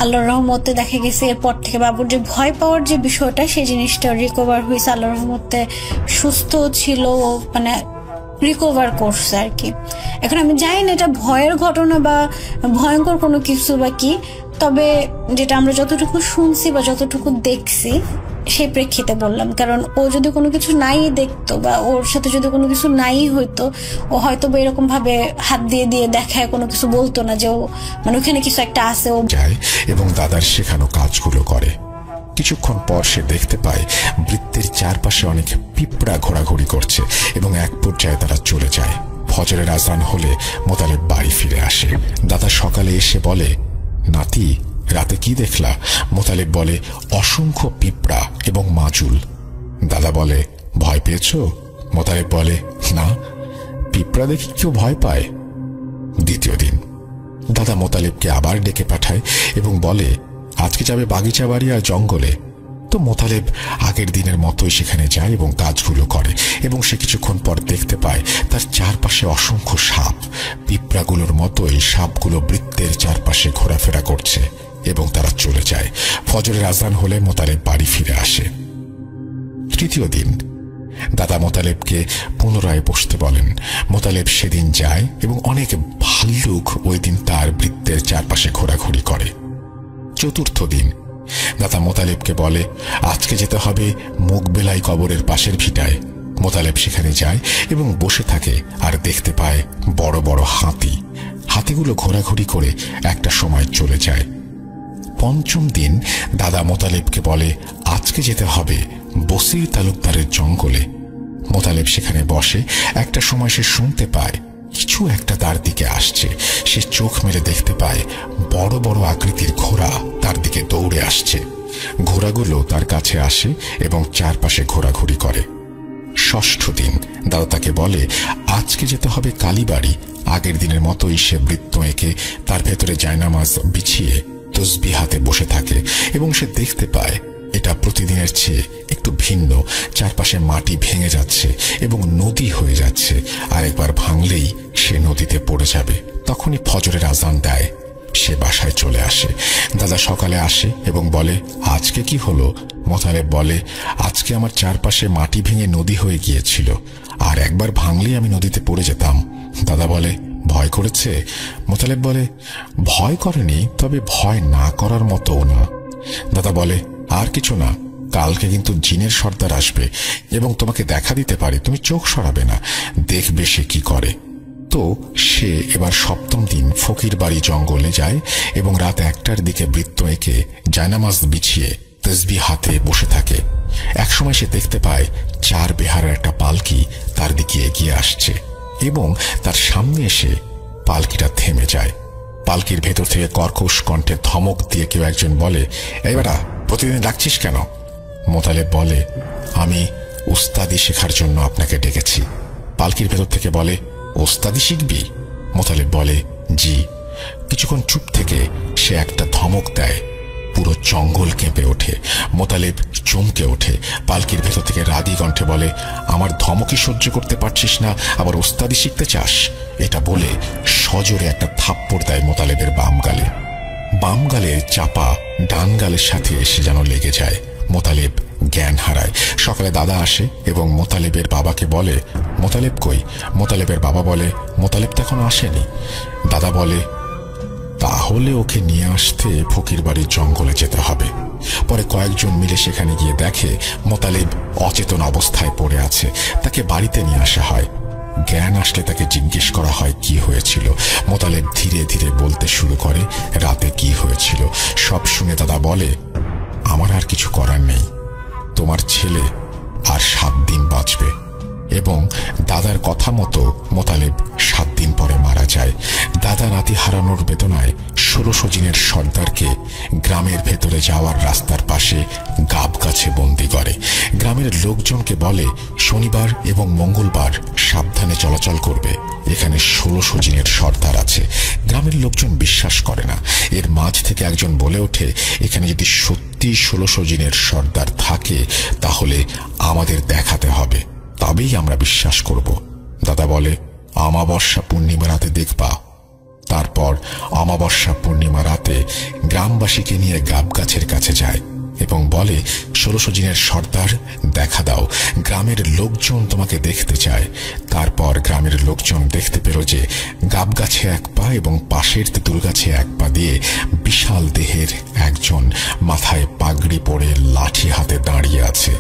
আল্লাহর রহমতে দেখা গেছে এরপর থেকে বাবুর যে ভয় পাওয়ার যে বিষয়টা সেই জিনিসটা রিকভার হয়েছে, আল্লাহর রহমতে সুস্থ ছিল, মানে রিকভার করছে আর কি। এখন আমি জানি না এটা ভয়ের ঘটনা বা ভয়ঙ্কর কোনো কিছু বা কি, তবে যেটা আমরা যতটুকু শুনছি বা যতটুকু দেখছি সেই প্রেক্ষিতে বললাম, কারণ ও যদি কোনো কিছু নাই দেখতো বা ওর সাথে যদি কোনো কিছু নাই হইতো, ও হয়তো বা এরকম ভাবে হাত দিয়ে দিয়ে দেখায় কোনো কিছু বলতো না যে ও মানে ওখানে কিছু একটা আছে। ও যায় এবং দাদার শেখানো কাজগুলো করে। কিছুক্ষণ পর সে দেখতে পায় বৃত্তের চারপাশে অনেক পিঁপড়া ঘোরাঘুরি করছে এবং এক পর্যায়ে তারা চলে যায়। ফজরের আজান হলে মোতালেব বাড়ি ফিরে আসে। দাদা সকালে এসে বলে, নাতি রাতে কি দেখলা? মোতালেব বলে, অসংখ্য পিঁপড়া এবং মাজুল। দাদা বলে, ভয় পেয়েছ? মোতালেব বলে, না, পিঁপড়া দেখি কেউ ভয় পায়? দ্বিতীয় দিন দাদা মোতালেবকে আবার ডেকে পাঠায় এবং বলে, আজকে যাবে বাগিচা বাড়ি আর জঙ্গলে। তো মোতালেব আগের দিনের মতোই সেখানে যায় এবং কাজগুলো করে, এবং সে কিছুক্ষণ পর দেখতে পায় তার চারপাশে অসংখ্য সাপ। পিঁপড়াগুলোর মতোই সাপগুলো বৃত্তের চারপাশে ঘোরাফেরা করছে এবং তারা চলে যায়। ফজরের আজান হলে মোতালেব বাড়ি ফিরে আসে। তৃতীয় দিন দাদা মোতালেবকে পুনরায় বসতে বলেন। মোতালেব সেদিন যায় এবং অনেক ভাল্লুক ওই দিন তার বৃত্তের চারপাশে ঘোরাঘুরি করে। চতুর্থ দিন দাদা মোতালেবকে বলে, আজকে যেতে হবে মুগবেলাই কবরের পাশের ভিটায়। মোতালেব সেখানে যায় এবং বসে থাকে আর দেখতে পায় বড় বড় হাতি। হাতিগুলো ঘোরাঘুরি করে একটা সময় চলে যায়। পঞ্চম দিন দাদা মোতালেবকে বলে, আজকে যেতে হবে বসির তালুকদারের জঙ্গলে। মোতালেব সেখানে বসে। একটা সময় সে শুনতে পায় কিছু একটা তার দিকে আসছে। সে চোখ মেলে দেখতে পায় বড় বড় আকৃতির ঘোড়া তার দিকে দৌড়ে আসছে। ঘোড়াগুলো তার কাছে আসে এবং চারপাশে ঘোরাঘুরি করে। ষষ্ঠ দিন দাদা তাকে বলে, আজকে যেতে হবে কালীবাড়ি। আগের দিনের মতোই সে বৃত্ত এঁকে তার ভেতরে জায়নামাজ বিছিয়ে তসবিহ হাতে বসে থাকে এবং সে দেখতে পায় এটা প্রতিদিনের চেয়ে একটু ভিন্ন। চারপাশে মাটি ভেঙে যাচ্ছে এবং নদী হয়ে যাচ্ছে, আর একবার ভাঙলেই সে নদীতে পড়ে যাবে। তখনই ফজরের আজান দেয়। সে বাসায় চলে আসে। দাদা সকালে আসে এবং বলে, আজকে কি হলো? মোতালেব বলে, আজকে আমার চারপাশে মাটি ভেঙে নদী হয়ে গিয়েছিল, আর একবার ভাঙলেই আমি নদীতে পড়ে যেতাম। দাদা বলে, ভয় করেছে? মোতালেব বলে, ভয় করেনি, তবে ভয় না করার মতো না। দাদা বলে, আর কিছু না, কালকে কিন্তু জিনের সর্দার আসবে এবং তোমাকে দেখা দিতে পারে, তুমি চোখ সরাবে না, দেখবে সে কি করে। তো সে এবার 7ম দিন ফকির বাড়ি জঙ্গলে যায় এবং রাত 1টার দিকে বৃত্ত এঁকে জায়নামাজ বিছিয়ে তসবিহ হাতে বসে থাকে। একসময় সে দেখতে পায় 4 বেহারার একটা পালকি তার দিকে এগিয়ে আসছে এবং তার সামনে এসে পালকিটা থেমে যায়। পালকির ভেতর থেকে কর্কশ কণ্ঠে ধমক দিয়ে কেউ একজন বলে, এই বেটা, প্রতিদিন ডাকছিস কেন? মোতালেব বলে, আমি উস্তাদি শেখার জন্য আপনাকে ডেকেছি। পালকির ভেতর থেকে বলে, ওস্তাদি শিখবি? মোতালেব বলে, জি। কিছুক্ষণ চুপ থেকে সে একটা ধমক দেয়, পুরো জঙ্গল কেঁপে ওঠে। মোতালেব চমকে ওঠে। পালকির ভেতর থেকে রাগী কণ্ঠে বলে, আমার ধমকি সহ্য করতে পারছিস না, আবার ওস্তাদি শিখতে চাস? এটা বলে সজোরে একটা থাপ্পড় দেয় মোতালেবের বাম গালে। বাম গালের চাপা ডান গালের সাথে এসে যেন লেগে যায়। মোতালেব জ্ঞান হারায়। সকালে দাদা আসে এবং মোতালেবের বাবাকে বলে, মোতালেব কই? মোতালেবের বাবা বলে, মোতালেব তো এখনো আসেনি। দাদা বলে, তাহলে ওকে নিয়ে আসতে ফকির বাড়ির জঙ্গলে যেতে হবে। পরে কয়েকজন মিলে সেখানে গিয়ে দেখে মোতালেব অচেতন অবস্থায় পড়ে আছে। তাকে বাড়িতে নিয়ে আসা হয়। জ্ঞান আসলে তাকে জিজ্ঞেস করা হয় কি হয়েছিল। মোতালেব ধীরে ধীরে বলতে শুরু করে রাতে কি হয়েছিল। সব শুনে দাদা বলে, আমার আর কিছু করার নেই, তোমার ছেলে আর 7 দিন বাঁচবে। এবং দাদার কথা মতো মোতালেব 7 দিন পরে মারা যায়। দাদা নাতি হারানোর বেদনায় 1600 জিনের সর্দারকে গ্রামের ভেতরে যাওয়ার রাস্তার পাশে গাব গাছে বন্দি করে। গ্রামের লোকজনকে বলে, শনিবার এবং মঙ্গলবার সাবধানে চলাচল করবে, এখানে 1600 জিনের সর্দার আছে। গ্রামের লোকজন বিশ্বাস করে না। এর মাঝ থেকে একজন বলে ওঠে, এখানে যদি সত্যি 1600 জিনের সর্দার থাকে তাহলে আমাদের দেখাতে হবে, তবেই আমরা বিশ্বাস করব। দাদা বলে, অমাবস্যা পূর্ণিমা রাতে দেখবা। তারপর অমাবস্যা পূর্ণিমা রাতে গ্রামবাসীকে নিয়ে গাব গাছের কাছে যায় এবং বলে, 1600 জিনের সর্দার দেখা দাও, গ্রামের লোকজন তোমাকে দেখতে চায়। তারপর গ্রামের লোকজন দেখতে পেল যে গাব গাছে 1 পা এবং পাশের তেঁতুল গাছে 1 পা দিয়ে বিশাল দেহের একজন মাথায় পাগড়ি পরে লাঠি হাতে দাঁড়িয়ে আছে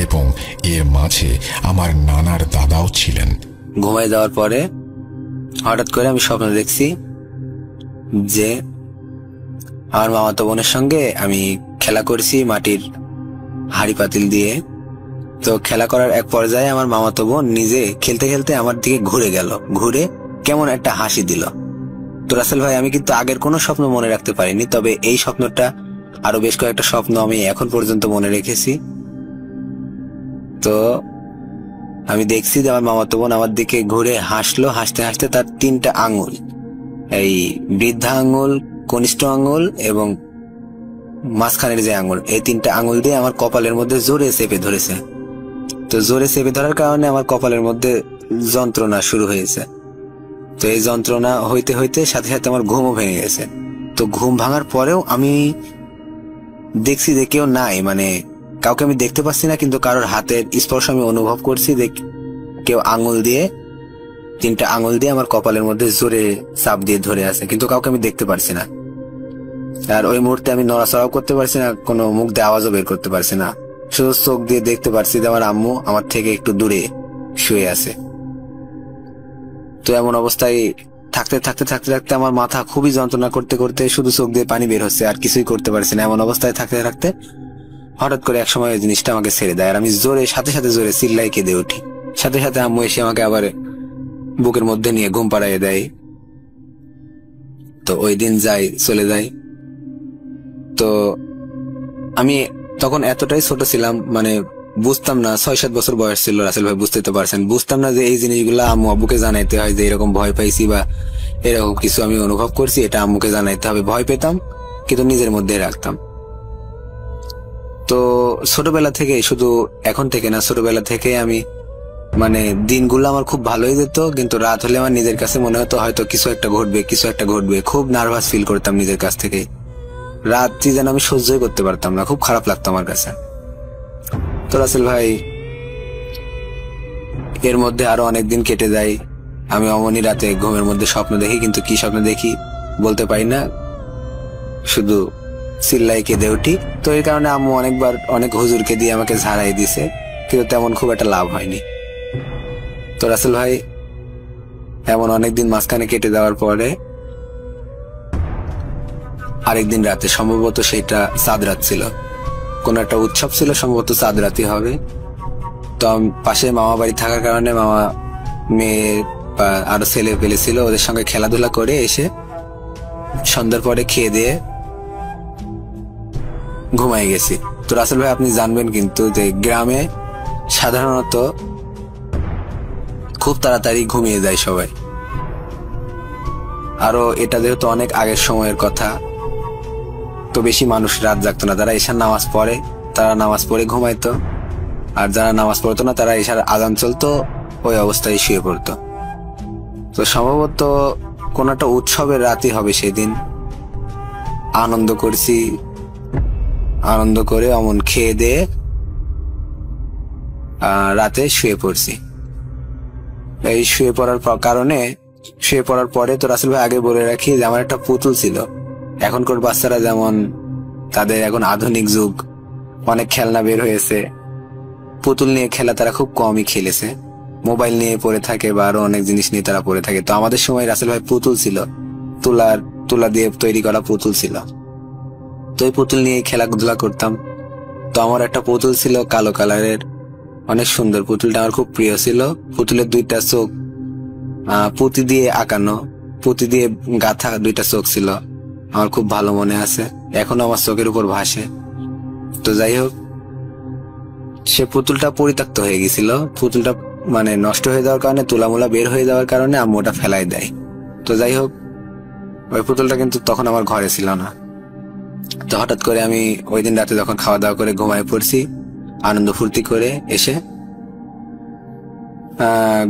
এবং এর মাঝে আমার নানার দাদাও ছিলেন। ঘুমাই যাওয়ার পরে হঠাৎ করে আমি স্বপ্ন দেখছি যে আমার মামাতো বোনের সঙ্গে আমি খেলা করছি মাটির হাড়ি পাতিল দিয়ে। তো খেলা করার এক পর্যায়ে আমার মামাতো বোন নিজে খেলতে খেলতে আমার দিকে ঘুরে গেল, ঘুরে কেমন একটা হাসি দিল। তো রাসেল ভাই, আমি কিন্তু আগের কোনো স্বপ্ন মনে রাখতে পারিনি, তবে এই স্বপ্নটা আরো বেশ কয়েকটা স্বপ্ন আমি এখন পর্যন্ত মনে রেখেছি। তো আমি দেখছি যে আমার মামাতো বোন আমার দিকে ঘুরে হাসলো, হাসতে হাসতে তার 3টা আঙুল, এই বৃদ্ধা আঙুল, কনিষ্ঠ আঙুল এবং মাঝখানের যে আঙুল, এই 3টা আঙুল দিয়ে আমার কপালের মধ্যে জোরে চেপে ধরেছে। তো জোরে চেপে ধরার কারণে আমার কপালের মধ্যে যন্ত্রণা শুরু হয়েছে। তো এই যন্ত্রণা হইতে হইতে সাথে সাথে আমার ঘুমও ভেঙে গেছে। তো ঘুম ভাঙার পরেও আমি দেখছি যে কেউ নাই, মানে কাউকে আমি দেখতে পাচ্ছি না, কিন্তু কারোর হাতের স্পর্শ আমি অনুভব করছি যে কেউ আঙুল দিয়ে 3টা আঙুল দিয়ে আমার কপালের মধ্যে জোরে চাপ দিয়ে ধরে আছে, কিন্তু কাউকে আমি দেখতে পারছি না। আর ওই মুহূর্তে আমি নড়াচড়াও করতে পারছি না, কোনো মুখ দিয়ে আওয়াজও বের করতে পারছি না। শুধু চোখ দিয়ে দেখতে পারছি যে আমার আম্মু আমার থেকে একটু দূরে শুয়ে আছে। তো এমন অবস্থায় থাকতে থাকতে থাকতে থাকতে আমার মাথা খুবই যন্ত্রণা করতে করতে শুধু চোখ দিয়ে পানি বের হচ্ছে, আর কিছুই করতে পারছি না। এমন অবস্থায় থাকতে থাকতে হঠাৎ করে এক সময় জিনিসটা আমাকে ছেড়ে দেয়, আর আমি সাথে সাথে জোরে চিল্লাই কেঁদে উঠি। সাথে সাথে আম্মু এসে আমাকে আবার বুকের মধ্যে নিয়ে ঘুম পাড়াইয়ে দেয়। তো ওই দিন চলে যায়। তো আমি তখন এতটাই ছোট ছিলাম, মানে বুঝতাম না, 6-7 বছর বয়স ছিল। রাসেল ভাই বুঝতে তো পারছেন, বুঝতাম না যে এই জিনিসগুলা আম্মু আব্বুকে জানাইতে হয় যে এরকম ভয় পাইছি বা এরকম কিছু আমি অনুভব করছি, এটা আম্মুকে জানাইতে হবে। ভয় পেতাম কিন্তু নিজের মধ্যে রাখতাম। তো ছোটবেলা থেকে, শুধু এখন থেকে না, ছোটবেলা থেকে আমি মানে দিনগুলো আমার খুব ভালোই যেত, কিন্তু রাত হলে আমার নিজের কাছে মনে হতো হয়তো কিছু একটা ঘটবে। খুব নার্ভাস ফিল করতাম নিজের কাছ থেকে। রাত্রি যেন আমি সহ্যই করতে পারতাম না, খুব খারাপ লাগতো আমার কাছে। তো রাসেল ভাই, এর মধ্যে আরো অনেকদিন কেটে যায়। আমি অমনি রাতে ঘুমের মধ্যে স্বপ্ন দেখি, কিন্তু কি স্বপ্ন দেখি বলতে পারি না, শুধু চিল্লাই কেঁদে উঠি। তো এই কারণে আম্মু অনেকবার অনেক হুজুরকে দিয়ে আমাকে ঝাড়াই দিছে, কিন্তু তেমন খুব একটা লাভ হয়নি। তো রাসেল ভাই, এমন অনেকদিন মাঝখানে কেটে যাওয়ার পরে আরেকদিন রাতে, সম্ভবত সেটা চাঁদ রাত ছিল, কোন একটা উৎসব ছিল, সম্ভবত চাঁদ রাতই হবে। তো পাশে মামা বাড়ি থাকার কারণে মামা মেয়ে বা আরো ছেলে পেলে ছিল, ওদের সঙ্গে খেলাধুলা করে এসে সন্ধ্যার পরে খেয়ে দিয়ে ঘুমাই গেছি। তো রাসেল ভাই, আপনি জানবেন কিন্তু যে গ্রামে সাধারণত খুব তাড়াতাড়ি ঘুমিয়ে যায় সবাই। আরো এটা যেহেতু অনেক আগের সময়ের কথা, তো বেশি মানুষ রাত জাগতো না। যারা এশার নামাজ পড়ে তারা নামাজ পড়ে ঘুমাইতো, আর যারা নামাজ পড়তো না তারা এশার আজান চলতো ওই অবস্থায় শুয়ে পড়তো। তো সম্ভবত কোন একটা উৎসবের রাতই হবে সেদিন। আনন্দ করছি, আনন্দ করে অমন খেয়ে দিয়ে রাতে শুয়ে পড়ছি। এই শুয়ে পড়ার কারণে, শুয়ে পড়ার পরে তো রাসেল ভাই আগে বলে রাখি যে আমার একটা পুতুল ছিল। এখনকার বাচ্চারা যেমন, তাদের এখন আধুনিক যুগ, অনেক খেলনা বের হয়েছে, পুতুল নিয়ে খেলা তারা খুব কমই খেলেছে। মোবাইল নিয়ে পড়ে থাকে বা আরো অনেক জিনিস নিয়ে তারা পড়ে থাকে। তো আমাদের সময় রাসেল ভাই পুতুল ছিল, তুলা দিয়ে তৈরি করা পুতুল ছিল। তো এই পুতুল নিয়ে খেলাধুলা করতাম। তো আমার একটা পুতুল ছিল কালো কালারের, অনেক সুন্দর। পুতুলটা আমার খুব প্রিয় ছিল। পুতুলের দুইটা চোখ পুঁতি দিয়ে আঁকানো, পুঁতি দিয়ে গাঁথা দুইটা চোখ ছিল, আমার খুব ভালো মনে আছে, এখনো আমার চোখের উপর ভাসে। তো যাই হোক, সে পুতুলটা পরিত্যক্ত হয়ে গেছিল। পুতুলটা মানে নষ্ট হয়ে যাওয়ার কারণে, তুলামুলা বের হয়ে যাওয়ার কারণে আম্মু ওটা ফেলাই দেয়। তো যাই হোক, ওই পুতুলটা কিন্তু তখন আমার ঘরে ছিল না। তো হঠাৎ করে আমি ওই দিন রাতে যখন খাওয়া দাওয়া করে ঘুমায় পড়ছি, আনন্দ ফুর্তি করে এসে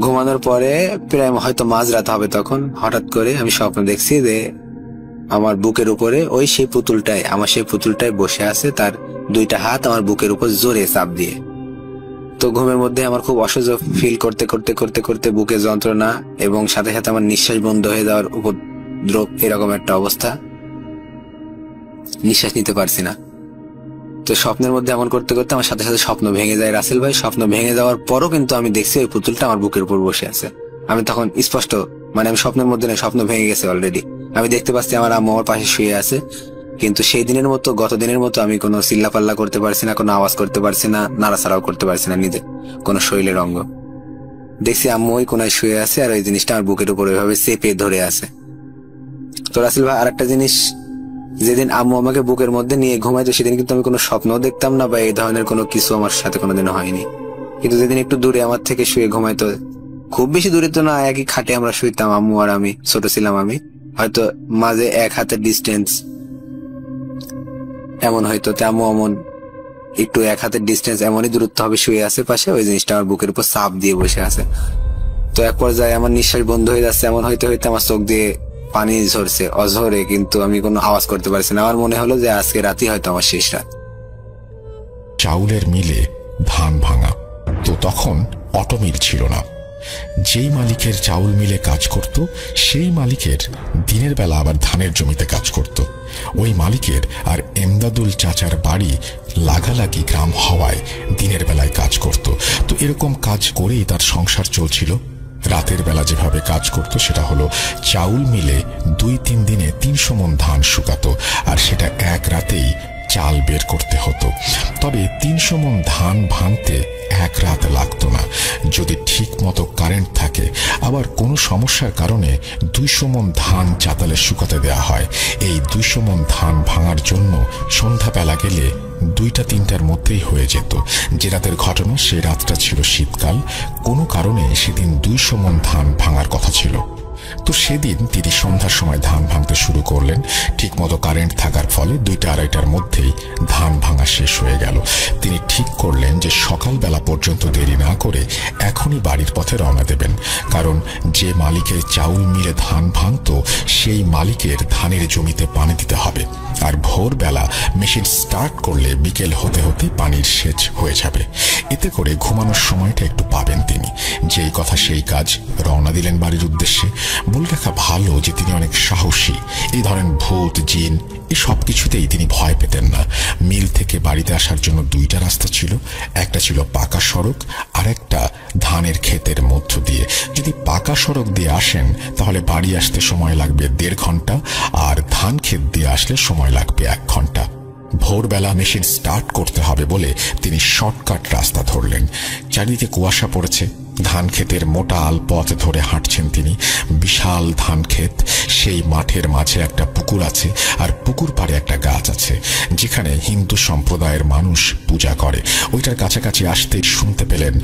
ঘুমানোর পরে প্রায় হয়তো মাঝরাত হবে, তখন হঠাৎ করে আমি স্বপ্ন দেখছি যে আমার বুকের উপরে ওই সেই পুতুলটাই বসে আছে, তার দুইটা হাত আমার বুকের উপর জোরে চাপ দিয়ে। তো ঘুমের মধ্যে আমার খুব অসহ্য ফিল করতে করতে করতে করতে বুকে যন্ত্রণা এবং সাথে সাথে আমার নিঃশ্বাস বন্ধ হয়ে যাওয়ার উপদ্রব, এরকম একটা অবস্থা, নিঃশ্বাস নিতে পারছি না। তো স্বপ্নের মধ্যে এমন করতে করতে আমার সাথে সাথে স্বপ্ন ভেঙে যায় রাসেল ভাই। স্বপ্ন ভেঙে যাওয়ার পরও কিন্তু আমি দেখছি ওই পুতুলটা আমার বুকের উপর বসে আছে। আমি তখন স্পষ্ট, মানে আমি স্বপ্নের মধ্যে না, স্বপ্ন ভেঙে গেছে অলরেডি। আমি দেখতে পাচ্ছি আমার আম্মু আমার পাশে শুয়ে আছে, কিন্তু সেই দিনের মতো, গত দিনের মতো আমি কোনো চিল্লাপাল্লা করতে পারছি না, কোনো আওয়াজ করতে পারছি না, নাড়াচাড়াও করতে পারছি না নিজে কোনো শরীরের অঙ্গ। দেখছি আম্মু ওই কোনায় শুয়ে আছে, আর ওই জিনিসটা আমার বুকের উপর ওইভাবে চেপে ধরে আছে। তো রাসেল ভাই, আরেকটা জিনিস, যেদিন আম্মু আমাকে বুকের মধ্যে নিয়ে ঘুমাইতো সেদিন কিন্তু আমি কোনো স্বপ্নও দেখতাম না বা এই ধরনের কোনো কিছু আমার সাথে কোনোদিনও হয়নি। কিন্তু যেদিন একটু দূরে আমার থেকে শুয়ে ঘুমাইতো, খুব বেশি দূরে তো না, একই খাটে আমরা শুইতাম আম্মু আর আমি, ছোট ছিলাম আমি, হয়তো মাঝে 1 হাতের ডিস্টেন্স এমন হয়তো, আম্মু এমন একটু 1 হাতের ডিস্টেন্স এমনই দূরত্ব হবে শুয়ে আছে পাশে, ওই জিনিসটা আমার বুকের উপর চাপ দিয়ে বসে আছে। তো এক পর্যায়ে আমার নিঃশ্বাস বন্ধ হয়ে যাচ্ছে, এমন হইতে হইতে আমার চোখ দিয়ে পানি ঝরছে অঝরে, কিন্তু আমি কোনো আওয়াজ করতে পারছি না। আমার মনে হলো যে আজকে রাতই হয়তো আমার শেষ রাত। চাউলের মিলে ধান ভাঙা। তো তখন অটো মিল ছিল না। যেই মালিকের চাউল মিলে কাজ করত সেই মালিকের দিনের বেলা আবার ধানের জমিতে কাজ করত। ওই মালিকের আর এমদাদুল চাচার বাড়ি লাগালাগি গ্রাম হওয়ায় দিনের বেলায় কাজ করত। তো এরকম কাজ করেই তার সংসার চলছিল। রাতের বেলা যেভাবে কাজ করত সেটা হলো, চাউল মিলে 2-3 দিনে 300 মণ ধান শুকাতো, আর সেটা এক রাতেই চাল বের করতে হতো। তবে 300 মণ ধান ভাঙতে 1 রাত লাগতো না, যদি ঠিক মতো কারেন্ট থাকে। আবার কোনো সমস্যার কারণে 200 মণ ধান চাতালে শুকাতে দেওয়া হয়। এই 200 মণ ধান ভাঙার জন্য সন্ধ্যাবেলা গেলে 2টা-3টার মধ্যেই হয়ে যেত। যে রাতের ঘটনা, সে রাতটা ছিল শীতকাল। কোনো কারণে সেদিন 200 মণ ধান ভাঙার কথা ছিল। তো সেদিন তিনি সন্ধ্যার সময় ধান ভাঙতে শুরু করলেন। ঠিক মতো কারেন্ট থাকার ফলে 2টা-2:30টার মধ্যেই ধান ভাঙা শেষ হয়ে গেল। তিনি ঠিক করলেন যে সকালবেলা পর্যন্ত দেরি না করে এখনই বাড়ির পথে রওনা দেবেন, কারণ যে মালিকের চাউল মিলে ধান ভাঙত সেই মালিকের ধানের জমিতে পানি দিতে হবে। আর ভোরবেলা মেশিন স্টার্ট করলে বিকেল হতে হতে পানির সেচ হয়ে যাবে। এতে করে ঘুমানোর সময়টা একটু পাবেন তিনি। যেই কথা সেই কাজ, রওনা দিলেন বাড়ির উদ্দেশ্যে। বলে রাখা ভালো যে তিনি অনেক সাহসী। এই ধরেন ভূত, জিন এই সব কিছুতেই তিনি ভয় পেতেন না। মিল থেকে বাড়িতে আসার জন্য 2টা রাস্তা ছিল। একটা ছিল পাকা সড়ক, আর একটা ধানের ক্ষেতের মধ্য দিয়ে। যদি পাকা সড়ক দিয়ে আসেন তাহলে বাড়ি আসতে সময় লাগবে 1.5 ঘন্টা, আর ধান ক্ষেত দিয়ে আসলে সময় লাগবে 1 ঘন্টা। ভোরবেলা মেশিন স্টার্ট করতে হবে বলে তিনি শর্টকাট রাস্তা ধরলেন। চারিদিকে কুয়াশা পড়েছে। ধান ক্ষেতের মোটা আল পথ ধরে হাঁটছেন তিনি। বিশাল ধান ক্ষেত, সেই মাঠের মাঝে একটা পুকুর আছে, আর পুকুর পাড়ে একটা গাছ আছে যেখানে হিন্দু সম্প্রদায়ের মানুষ পূজা করে। ওইটার কাছাকাছি আসতে শুনতে পেলেন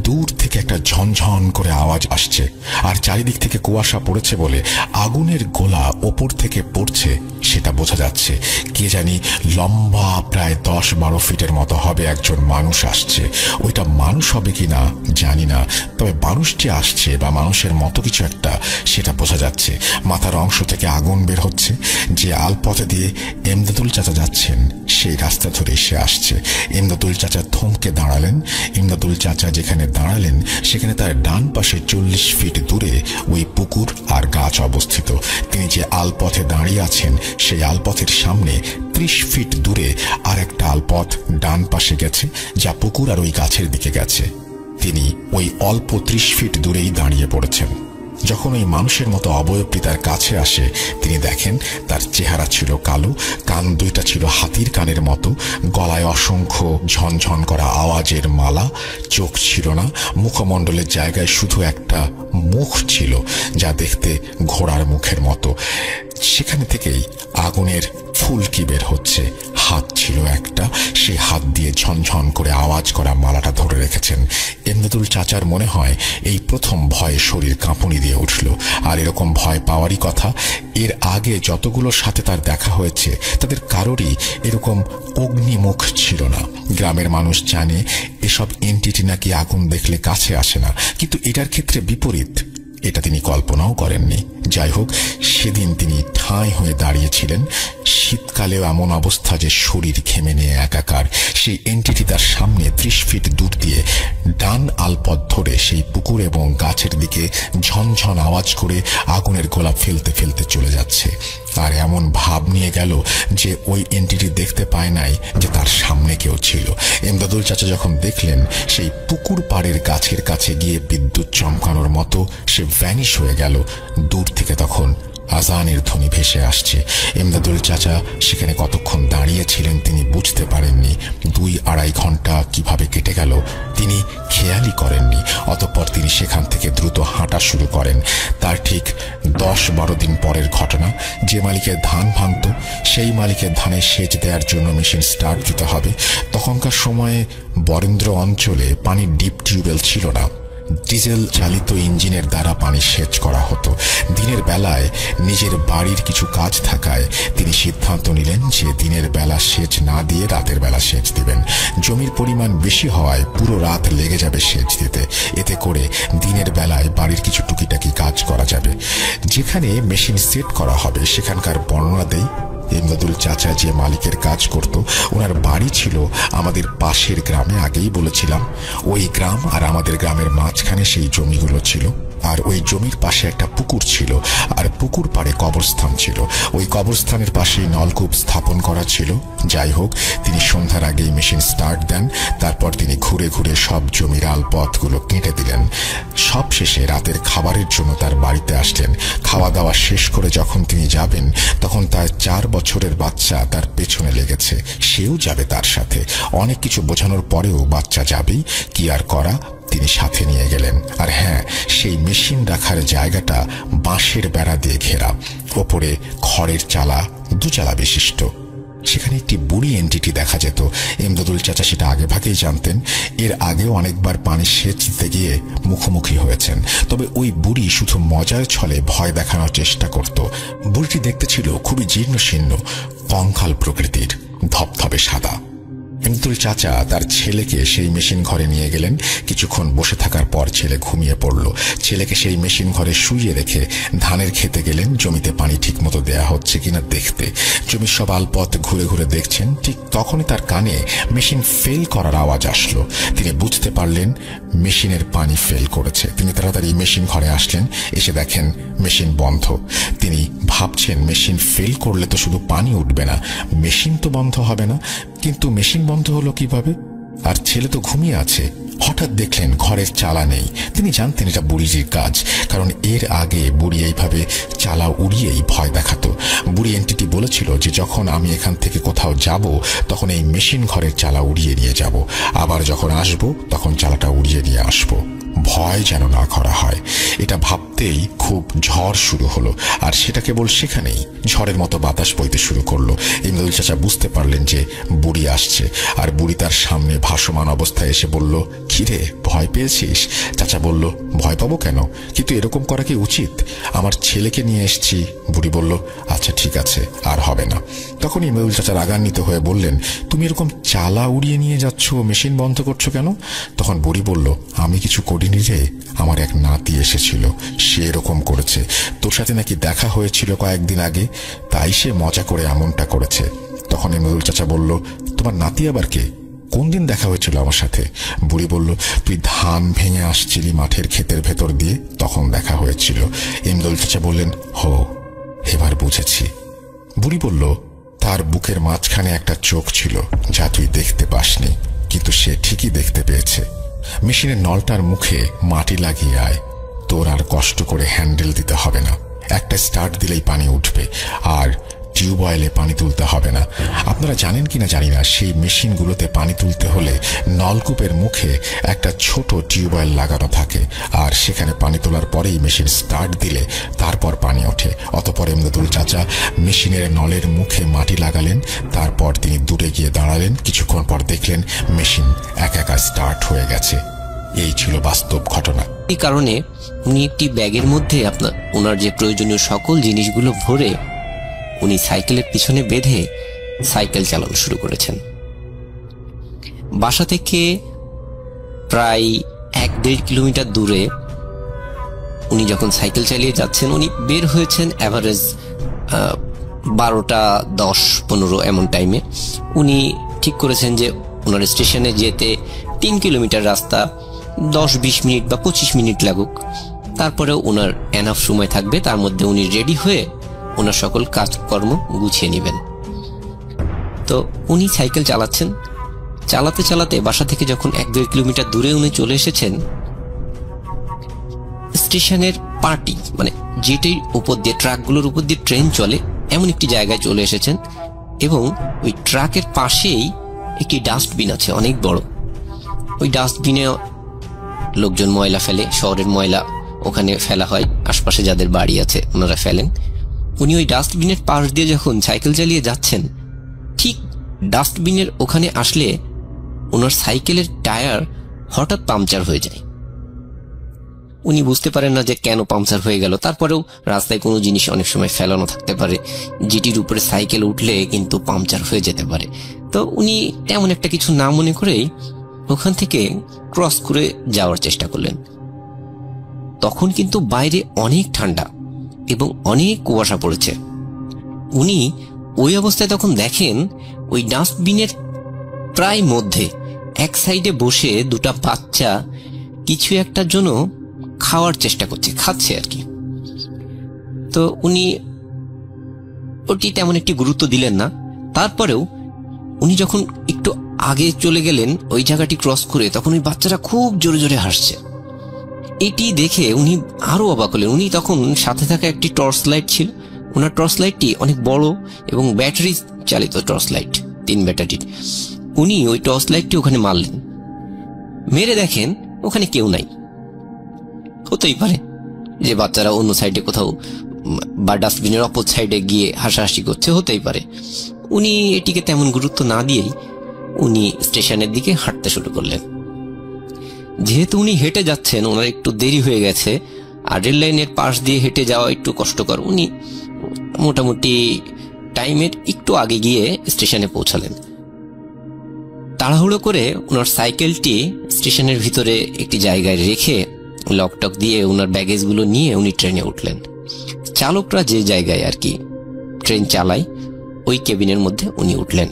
দূর থেকে একটা ঝনঝন করে আওয়াজ আসছে। আর চারিদিক থেকে কুয়াশা পড়েছে বলে আগুনের গোলা ওপর থেকে পড়ছে সেটা বোঝা যাচ্ছে। কে জানি লম্বা প্রায় 10-12 ফিটের মতো হবে একজন মানুষ আসছে। ওইটা মানুষ হবে কিনা জানি না, তবে মানুষ যে আসছে বা মানুষের মতো কিছু একটা সেটা বোঝা যাচ্ছে। মাথার অংশ থেকে আগুন বের হচ্ছে। যে আলপথে দিয়ে এমদাদুল চাচা যাচ্ছেন সেই রাস্তা ধরে সে আসছে। এমদাদুল চাচা থমকে দাঁড়ালেন। এমদাদুল চাচা যেখানে দাঁড়ালেন সেখানে তার ডান পাশে 40 ফিট দূরে ওই পুকুর আর গাছ অবস্থিত। তিনি যে আলপথে দাঁড়িয়ে আছেন সেই আলপথের সামনে 30 ফিট দূরে আর একটা আলপথ ডান পাশে গেছে, যা পুকুর আর ওই গাছের দিকে গেছে। তিনি ওই অল্প 30 ফিট দূরেই দাঁড়িয়ে পড়েছেন। যখন ওই মানুষের মতো অবয়বটি তার কাছে আসে তিনি দেখেন তার চেহারা ছিল কালো, কান 2টা ছিল হাতির কানের মতো, গলায় অসংখ্য ঝনঝন করা আওয়াজের মালা, চোখ ছিল না, মুখমণ্ডলের জায়গায় শুধু একটা মুখ ছিল যা দেখতে ঘোড়ার মুখের মতো। সেখানে থেকেই আগুনের ফুলকি বের হচ্ছে। হাত ছিল একটা, সেই হাত দিয়ে ঝনঝন করে আওয়াজ করা মালাটা ধরে রেখেছেন। এমদাদুল চাচার মনে হয় এই প্রথম ভয়ে শরীর কাঁপুনি দিয়ে উঠল। আর এরকম ভয় পাওয়ারই কথা। এর আগে যতগুলোর সাথে তার দেখা হয়েছে তাদের কারোরই এরকম অগ্নিমুখ ছিল না। গ্রামের মানুষ জানে এসব এন্টিটি নাকি আগুন দেখলে কাছে আসে না, কিন্তু এটার ক্ষেত্রে বিপরীত। এটা তিনি কল্পনাও করেননি। যাই হোক, সেদিন তিনি ঠাঁই হয়ে দাঁড়িয়েছিলেন। শীতকালেও এমন অবস্থা যে শরীর ঘেমে নিয়ে একাকার। সেই এন্টিটি তার সামনে 30 ফিট দূর দিয়ে ডান আলপথ ধরে সেই পুকুর এবং গাছের দিকে ঝনঝন আওয়াজ করে আগুনের গোলা ফেলতে ফেলতে চলে যাচ্ছে। আর এমন ভাব নিয়ে গেল যে ওই এন্টিটি দেখতে পায় নাই যে তার সামনে কেউ ছিল। এমদাদুল চাচা যখন দেখলেন সেই পুকুর পাড়ের গাছের কাছে গিয়ে বিদ্যুৎ চমকানোর মতো সে ভ্যানিশ হয়ে গেল। দূর থেকে তখন আজানের ধ্বনি ভেসে আসছে। এমদাদুল চাচা সেখানে কতক্ষণ দাঁড়িয়েছিলেন তিনি বুঝতে পারেননি। 2-2.5 ঘন্টা কিভাবে কেটে গেল তিনি খেয়ালই করেননি। অতঃপর তিনি সেখান থেকে দ্রুত হাঁটা শুরু করেন। তার ঠিক 10-12 দিন পরের ঘটনা। যে মালিকের ধান ভাঙত সেই মালিকের ধানে সেচ দেওয়ার জন্য মেশিন স্টার্ট দিতে হবে। তখনকার সময়ে বরেন্দ্র অঞ্চলে পানির ডিপ টিউবওয়েল ছিল না। ডিজেল চালিত ইঞ্জিনের দ্বারা পানি সেচ করা হতো। দিনের বেলায় নিজের বাড়ির কিছু কাজ থাকায় তিনি সিদ্ধান্ত নিলেন যে দিনের বেলা সেচ না দিয়ে রাতের বেলা সেচ দিবেন। জমির পরিমাণ বেশি হওয়ায় পুরো রাত লেগে যাবে সেচ দিতে। এতে করে দিনের বেলায় বাড়ির কিছু টুকিটাকি কাজ করা যাবে। যেখানে মেশিন সেট করা হবে সেখানকার বর্ণনা দেই। এমদাদুল চাচা যে মালিকের কাজ করত ওনার বাড়ি ছিল আমাদের পাশের গ্রামে। আগেই বলেছিলাম ওই গ্রাম আর আমাদের গ্রামের মাঝখানে সেই জমিগুলো ছিল। আর ওই জমির পাশে একটা পুকুর ছিল, আর পুকুর পাড়ে কবরস্থান ছিল। ওই কবরস্থানের পাশেই নলকূপ স্থাপন করা ছিল। যাই হোক, তিনি সন্ধ্যার আগেই মেশিন স্টার্ট দেন। তারপর তিনি ঘুরে ঘুরে সব জমির আলপথগুলো কেটে দিলেন। সব শেষে রাতের খাবারের জন্য তার বাড়িতে আসলেন। খাওয়া দাওয়া শেষ করে যখন তিনি যাবেন তখন তার 4 বছরের বাচ্চা তার পেছনে লেগেছে। সেও যাবে তার সাথে। অনেক কিছু বোঝানোর পরেও বাচ্চা যাবেই, কি আর করা, তিনি সাথে নিয়ে গেলেন। আর হ্যাঁ, সেই মেশিন রাখার জায়গাটা বাঁশের বেড়া দিয়ে ঘেরা, ওপরে খড়ের চালা, 2 চালা বিশিষ্ট। সেখানে একটি বুড়ি এন্টিটি দেখা যেত। ইমদাদুল চাচা সেটা আগে ভাগেই জানতেন। এর আগেও অনেকবার পানি সেচ দিতে গিয়ে মুখোমুখি হয়েছেন। তবে ওই বুড়ি শুধু মজার ছলে ভয় দেখানোর চেষ্টা করত। বুড়িটি দেখতে ছিল খুবই জীর্ণ শীর্ণ, কঙ্কাল প্রকৃতির, ধপধপে সাদা। ইমদাদুল চাচা তার ছেলেকে সেই মেশিন ঘরে নিয়ে গেলেন। কিছুক্ষণ বসে থাকার পর ছেলে ঘুমিয়ে পড়ল। ছেলেকে সেই মেশিন ঘরে শুইয়ে রেখে ধানের খেতে গেলেন, জমিতে পানি ঠিক মতো দেয়া হচ্ছে কিনা দেখতে। জমির সব আলপথ ঘুরে ঘুরে দেখছেন। ঠিক তখনই তার কানে মেশিন ফেল করার আওয়াজ আসলো। তিনি বুঝতে পারলেন মেশিনের পানি ফেল করেছে। তিনি তাড়াতাড়ি মেশিন ঘরে আসলেন। এসে দেখেন মেশিন বন্ধ। তিনি ভাবছেন মেশিন ফেল করলে তো শুধু পানি উঠবে না, মেশিন তো বন্ধ হবে না। কিন্তু মেশিন বন্ধ হলো কিভাবে? আর ছেলে তো ঘুমিয়ে আছে। হঠাৎ দেখলেন ঘরের চালা নেই। তিনি জানতেন এটা বুড়িজির কাজ, কারণ এর আগে বুড়ি এইভাবে চালা উড়িয়েই ভয় দেখাতো। বুড়ি এন্টিটি বলেছিল যে যখন আমি এখান থেকে কোথাও যাব তখন এই মেশিন ঘরের চালা উড়িয়ে নিয়ে যাব, আবার যখন আসব তখন চালাটা উড়িয়ে নিয়ে আসব, ভয় যেন না করা হয়। এটা ভাবতেই খুব ঝড় শুরু হলো। আর সেটা কেবল সেখানেই ঝড়ের মতো বাতাস বইতে শুরু করলো। ইমদাদুল চাচা বুঝতে পারলেন যে বুড়ি আসছে। আর বুড়ি তার সামনে ভাসমান অবস্থায় এসে বলল, কিরে ভয় পেয়েছিস? চাচা বলল, ভয় পাবো কেন, কিন্তু এরকম করা কি উচিত? আমার ছেলেকে নিয়ে এসছি। বুড়ি বলল, আচ্ছা ঠিক আছে, আর হবে না। তখন ইমদাদুল চাচা রাগান্বিত হয়ে বললেন, তুমি এরকম চালা উড়িয়ে নিয়ে যাচ্ছ, মেশিন বন্ধ করছো কেন? তখন বুড়ি বলল, আমি কিছু করিনি রে, আমার এক নাতি এসেছিল, সে এরকম করেছে। তোর সাথে নাকি দেখা হয়েছিল কয়েকদিন আগে, তাই সে মজা করে এমনটা করেছে। তখন ইমদাদুল চাচা বলল, তোমার নাতি আবার কে? কোন দিন দেখা হয়েছিল আমার সাথে? বুড়ি বলল, তুই ধান ভেঙে আসছিলি মাঠের ক্ষেতের ভেতর দিয়ে, তখন দেখা হয়েছিল। ইমদাদুল চাচা বললেন, হো, এবার বুঝেছি। বুড়ি বলল, তার বুকের মাঝখানে একটা চোখ ছিল যা তুই দেখতে পাসনি, কিন্তু সে ঠিকই দেখতে পেয়েছে। মেশিনের নলটার মুখে মাটি লাগিয়ে আয়, তোর আর কষ্ট করে হ্যান্ডেল দিতে হবে না, একটা স্টার্ট দিলেই পানি উঠবে, আর টিউবওয়েলে পানি তুলতে হবে না। আপনারা জানেন কিনা জানি না, সেই মেশিনগুলোতে পানি তুলতে হলে নলকূপের মুখে একটা ছোট টিউবওয়েল লাগানো থাকে, আর সেখানে পানি তোলার পরেই মেশিন স্টার্ট দিলে তারপর পানি ওঠে। অতঃপর ইমদাদুল চাচা মেশিনের নলের মুখে মাটি লাগালেন। তারপর তিনি দূরে গিয়ে দাঁড়ালেন। কিছুক্ষণ পর দেখলেন মেশিন একা স্টার্ট হয়ে গেছে। এই ছিল বাস্তব ঘটনা। এই কারণে উনি একটি ব্যাগের মধ্যে ওনার যে প্রয়োজনীয় সকল জিনিসগুলো ভরে উনি সাইকেলের পিছনে বেঁধে সাইকেল চালানো শুরু করেছেন। বাসা থেকে প্রায় 1-1.5 কিলোমিটার দূরে উনি যখন সাইকেল চালিয়ে যাচ্ছেন, উনি বের হয়েছেন অ্যাভারেজ 12টা 10-15 এমন টাইমে। উনি ঠিক করেছেন যে ওনার স্টেশনে যেতে 3 কিলোমিটার রাস্তা 10-20 মিনিট বা 25 মিনিট লাগুক, তারপরেও ওনার এনাফ সময় থাকবে, তার মধ্যে উনি রেডি হয়ে ওনার সকল কাজকর্ম গুছিয়ে নেবেন। তো উনি সাইকেল চালাচ্ছেন। চালাতে চালাতে বাসা থেকে যখন 1-2 কিলোমিটার দূরে উনি চলে এসেছেন, স্টেশনের পার্টি মানে যেটির উপর দিয়ে ট্রাকগুলোর উপর দিয়ে ট্রেন চলে এমন একটি জায়গায় চলে এসেছেন, এবং ওই ট্রাকের পাশেই একটি ডাস্টবিন আছে অনেক বড়। ওই ডাস্টবিনে লোকজন ময়লা ফেলে, শহরের ময়লা ওখানে ফেলা হয়, আশপাশে যাদের বাড়ি আছে ওনারা ফেলেন। উনি ওই ডাস্টবিনের পাশ দিয়ে যখন সাইকেল চালিয়ে যাচ্ছেন, ঠিক ডাস্টবিনের ওখানে আসলে ওনার সাইকেলের টায়ার হঠাৎ পাংচার হয়ে যায়। উনি বুঝতে পারেন না যে কেন পাংচার হয়ে গেল। তারপরেও রাস্তায় কোনো জিনিস অনেক সময় ফেলানো থাকতে পারে, যেটির উপরে সাইকেল উঠলে কিন্তু পাংচার হয়ে যেতে পারে। তো উনি তেমন একটা কিছু না মনে করেই ওখান থেকে ক্রস করে যাওয়ার চেষ্টা করলেন। তখন কিন্তু বাইরে অনেক ঠান্ডা এবং অনেক কুয়াশা পড়েছে। উনি ওই অবস্থায় তখন দেখেন ওই ডাস্টবিনের প্রায় মধ্যে এক সাইডে বসে দুটা বাচ্চা কিছু একটার জন্য খাওয়ার চেষ্টা করছে, খাচ্ছে আর কি। তো উনি ওটি তেমন একটি গুরুত্ব দিলেন না। তারপরেও উনি যখন একটু আগে চলে গেলেন ওই জায়গাটি ক্রস করে, তখন ওই বাচ্চারা খুব জোরে জোরে হাসছে। এটি দেখে উনি আরো অবাক হলেন। উনি তখন সাথে থাকা একটি টর্চ লাইট ছিল, ওনার টর্চ লাইটটি অনেক বড় এবং ব্যাটারি চালিত টর্চ লাইট, 3 ব্যাটারির। উনি ওই টর্চ লাইটটি ওখানে মারলেন, মেরে দেখেন ওখানে কেউ নাই। হতেই পারে যে বাচ্চারা অন্য সাইডে কোথাও বা ডাস্টবিনের অপর সাইডে গিয়ে হাসাহাসি করছে, হতেই পারে। উনি এটিকে তেমন গুরুত্ব না দিয়েই উনি স্টেশনের দিকে হাঁটতে শুরু করলেন। যেহেতু উনি হেঁটে যাচ্ছেন, ওনার একটু দেরি হয়ে গেছে, আর রেল লাইনের পাশ দিয়ে হেঁটে যাওয়া একটু কষ্টকর, উনি মোটামুটি টাইমের একটু আগে গিয়ে স্টেশনে পৌঁছালেন। তাড়াহুড়ো করে ওনার সাইকেলটি স্টেশনের ভিতরে একটি জায়গায় রেখে লকটক দিয়ে ওনার ব্যাগেজগুলো নিয়ে উনি ট্রেনে উঠলেন। চালকরা যে জায়গায় আর কি ট্রেন চালায় ওই কেবিনের মধ্যে উনি উঠলেন।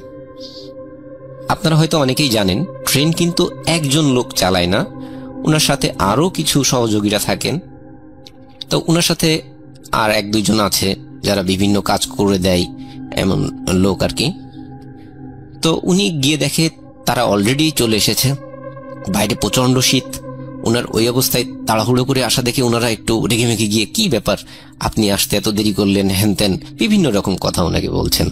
আপনারা হয়তো অনেকেই জানেন, ট্রেন কিন্তু একজন লোক চালায় না, ওনার সাথে আরও কিছু সহযোগীরা থাকেন। তো ওনার সাথে আর 1-2 জন আছে যারা বিভিন্ন কাজ করে দেয়, এমন লোক আর কি। তো উনি গিয়ে দেখে তারা অলরেডি চলে এসেছে। বাইরে প্রচন্ড শীত। ওনার ওই অবস্থায় তাড়াহুড়ো করে আসা দেখে ওনারা একটু রেগেমেগে গিয়ে, কি ব্যাপার, আপনি আসতে এত দেরি করলেন, হ্যান ত্যান বিভিন্ন রকম কথা ওনাকে বলছেন।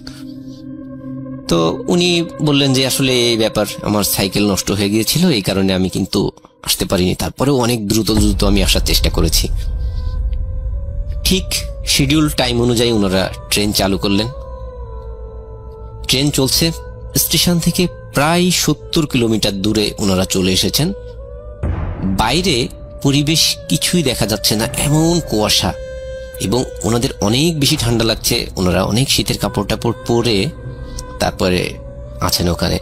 তো উনি বললেন যে আসলে এই ব্যাপার, আমার সাইকেল নষ্ট হয়ে গিয়েছিল, এই কারণে আমি কিন্তু আসতে পারিনি, তারপরেও অনেক দ্রুত আমি আসার চেষ্টা করেছি। ঠিক শিডিউল টাইম অনুযায়ী ওনারা ট্রেন চালু করলেন। ট্রেন চলছে। স্টেশন থেকে প্রায় 70 কিলোমিটার দূরে ওনারা চলে এসেছেন। বাইরে পরিবেশ কিছুই দেখা যাচ্ছে না, এমন কুয়াশা, এবং ওনাদের অনেক বেশি ঠান্ডা লাগছে। ওনারা অনেক শীতের কাপড় টাপড় পরে তারপরে আছেন ওখানে।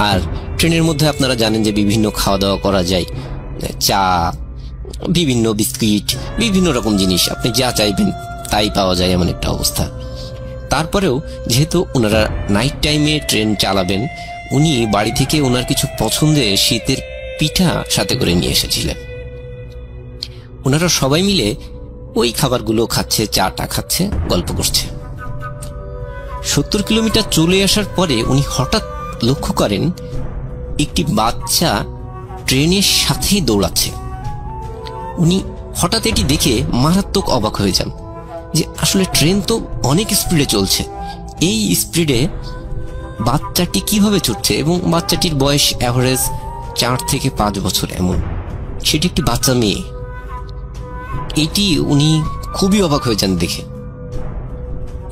আর ট্রেনের মধ্যে আপনারা জানেন যে বিভিন্ন খাওয়া দাওয়া করা যায়, চা, বিভিন্ন বিস্কিট, বিভিন্ন রকম জিনিস, আপনি যা চাইবেন তাই পাওয়া যায়, এমন একটা অবস্থা। তারপরেও যেহেতু ওনারা নাইট টাইমে ট্রেন চালাবেন, উনি বাড়ি থেকে ওনার কিছু পছন্দের শীতের পিঠা সাথে করে নিয়ে এসেছিলেন। ওনারা সবাই মিলে ওই খাবারগুলো খাচ্ছে, চাটা খাচ্ছে, গল্প করছে। 70 কিলোমিটার চলে আসার পরে উনি হঠাৎ লক্ষ্য করেন একটি বাচ্চা ট্রেনের সাথেই দৌড়াচ্ছে। উনি হঠাৎ এটি দেখে মারাত্মক অবাক হয়ে যান যে আসলে ট্রেন তো অনেক স্পিডে চলছে, এই স্পিডে বাচ্চাটি কিভাবে ছুটছে, এবং বাচ্চাটির বয়স অ্যাভারেজ 4 থেকে 5 বছর এমন, সেটি একটি বাচ্চা মেয়ে। এটি উনি খুবই অবাক হয়ে যান দেখে।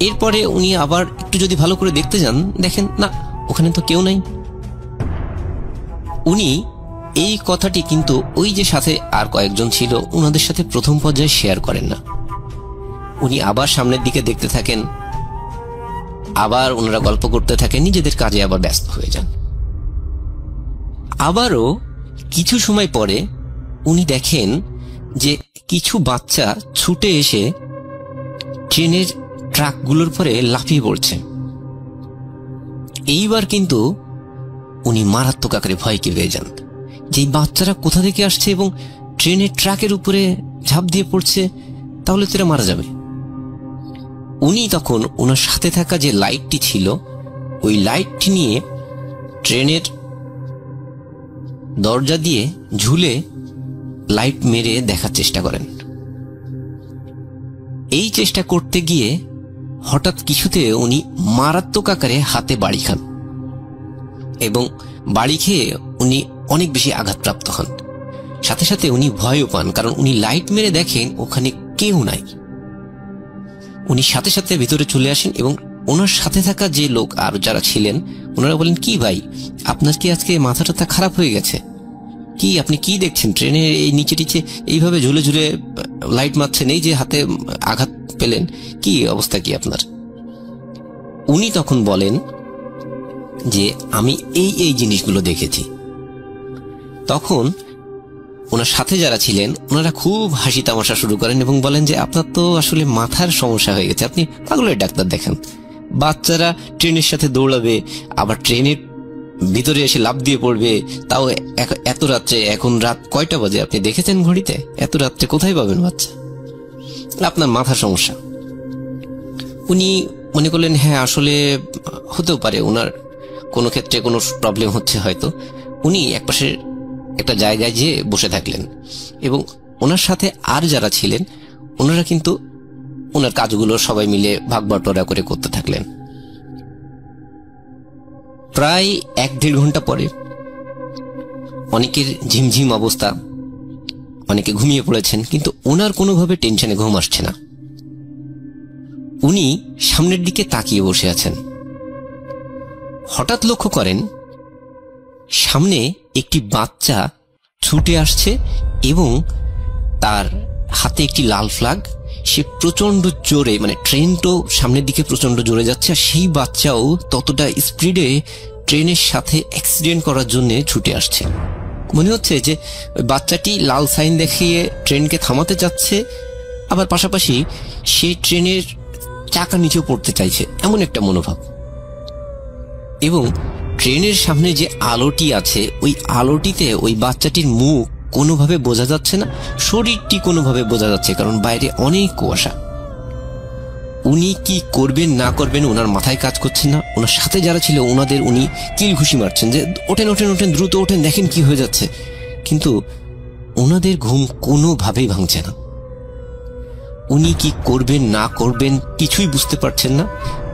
এরপরে উনি আবার একটু যদি ভালো করে দেখতে যান, দেখেন না, ওখানে তো কেউ নাই। উনি এই কথাটি কিন্তু ওই যে সাথে আর কয়েকজন ছিল ওনাদের সাথে প্রথম পর্যায়ে শেয়ার করেন না। উনি আবার সামনের দিকে দেখতে থাকেন, আবার ওনারা গল্প করতে থাকেন, নিজেদের কাজে আবার ব্যস্ত হয়ে যান। আবারও কিছু সময় পরে উনি দেখেন যে কিছু বাচ্চা ছুটে এসে ট্রেনের ট্রাকগুলোর পরে লাফিয়ে পড়ছে। এইবার কিন্তু উনি মারাত্মক আকারে ভয়কে পেয়ে যান যে বাচ্চারা কোথা থেকে আসছে এবং ট্রেনের ট্রাকের উপরে ঝাঁপ দিয়ে পড়ছে, তাহলে তারা মারা যাবে। উনি তখন ওনার সাথে থাকা যে লাইটটি ছিল ওই লাইটটি নিয়ে ট্রেনের দরজা দিয়ে ঝুলে লাইট মেরে দেখার চেষ্টা করেন। এই চেষ্টা করতে গিয়ে হঠাৎ কিছুতে উনি মারাত্মক আকারে হাতে বাড়ি খান, এবং বাড়ি খেয়ে উনি অনেক বেশি আঘাতপ্রাপ্ত হন। সাথে সাথে উনি ভয়ও পান, কারণ উনি লাইট মেরে দেখেন ওখানে কেউ নাই। উনি সাথে সাথে ভিতরে চলে আসেন, এবং ওনার সাথে থাকা যে লোক আর যারা ছিলেন ওনারা বলেন, কি ভাই, আপনার কি আজকে মাথাটা খারাপ হয়ে গেছে? কি আপনি কি দেখছেন? ট্রেনের এই নিচে টিচে এইভাবে ঝুলে ঝুলে লাইট মারছেন, এই যে হাতে আঘাত পেলেন, কি অবস্থা কি আপনার? উনি তখন বলেন যে আমি এই এই জিনিসগুলো দেখেছি। তখন ওনার সাথে যারা ছিলেন ওনারা খুব হাসি তামাশা শুরু করেন এবং বলেন যে আপনার তো আসলে মাথার সমস্যা হয়ে গেছে, আপনি পাগলের ডাক্তার দেখান। বাচ্চারা ট্রেনের সাথে দৌড়াবে, আবার ট্রেনের ভিতরে এসে লাফ দিয়ে পড়বে, তাও এত রাত্রে। এখন রাত কয়টা বাজে আপনি দেখেছেন ঘড়িতে? এত রাত্রে কোথায় পাবেন বাচ্চা? আপনার মাথার সমস্যা। উনি মনে করলেন হ্যাঁ আসলে হতেও পারে, ওনার কোনো ক্ষেত্রে কোনো প্রবলেম হচ্ছে হয়তো। উনি একপাশে একটা জায়গায় যেয়ে বসে থাকলেন, এবং ওনার সাথে আর যারা ছিলেন ওনারা কিন্তু ওনার কাজগুলো সবাই মিলে ভাগ বাটোয়ারা করে করতে থাকলেন। প্রায় 1-1.5 ঘন্টা পরে অনেকের ঝিমঝিম অবস্থা, অনেকে ঘুমিয়ে পড়েছেন, কিন্তু ওনার কোনোভাবে টেনশনে ঘুম আসছে না। উনি সামনের দিকে তাকিয়ে বসে আছেন, হঠাৎ লক্ষ্য করেন সামনে একটি বাচ্চা ছুটে আসছে এবং তার হাতে একটি লাল ফ্ল্যাগ। সে প্রচন্ড জোরে, মানে ট্রেন তো সামনের দিকে প্রচন্ড জোরে যাচ্ছে, আর সেই বাচ্চাও ততটা স্পিডে ট্রেনের সাথে অ্যাক্সিডেন্ট করার জন্য ছুটে আসছে। মনে হচ্ছে যে বাচ্চাটি লাল সাইন দেখিয়ে ট্রেনকে থামাতে চাচ্ছে, আবার পাশাপাশি সে ট্রেনের চাকা নিচেও পড়তে চাইছে, এমন একটা মনোভাব। এবং ট্রেনের সামনে যে আলোটি আছে, ওই আলোটিতে ওই বাচ্চাটির মুখ কোনোভাবে বোঝা যাচ্ছে না, শরীরটি কোনোভাবে বোঝা যাচ্ছে, কারণ বাইরে অনেক কুয়াশা। উনি কি করবেন না করবেন ওনার মাথায় কাজ করছে না। ওনার সাথে যারা ছিল ওনাদের উনি কিল ঘুষি মারছেন যে ওঠেন ওঠেন ওঠেন, দ্রুত ওঠেন, দেখেন কি হয়ে যাচ্ছে। কিন্তু ওনাদের ঘুম কোনোভাবেই ভাঙছে না। উনি কি করবেন না করবেন কিছুই বুঝতে পারছেন না।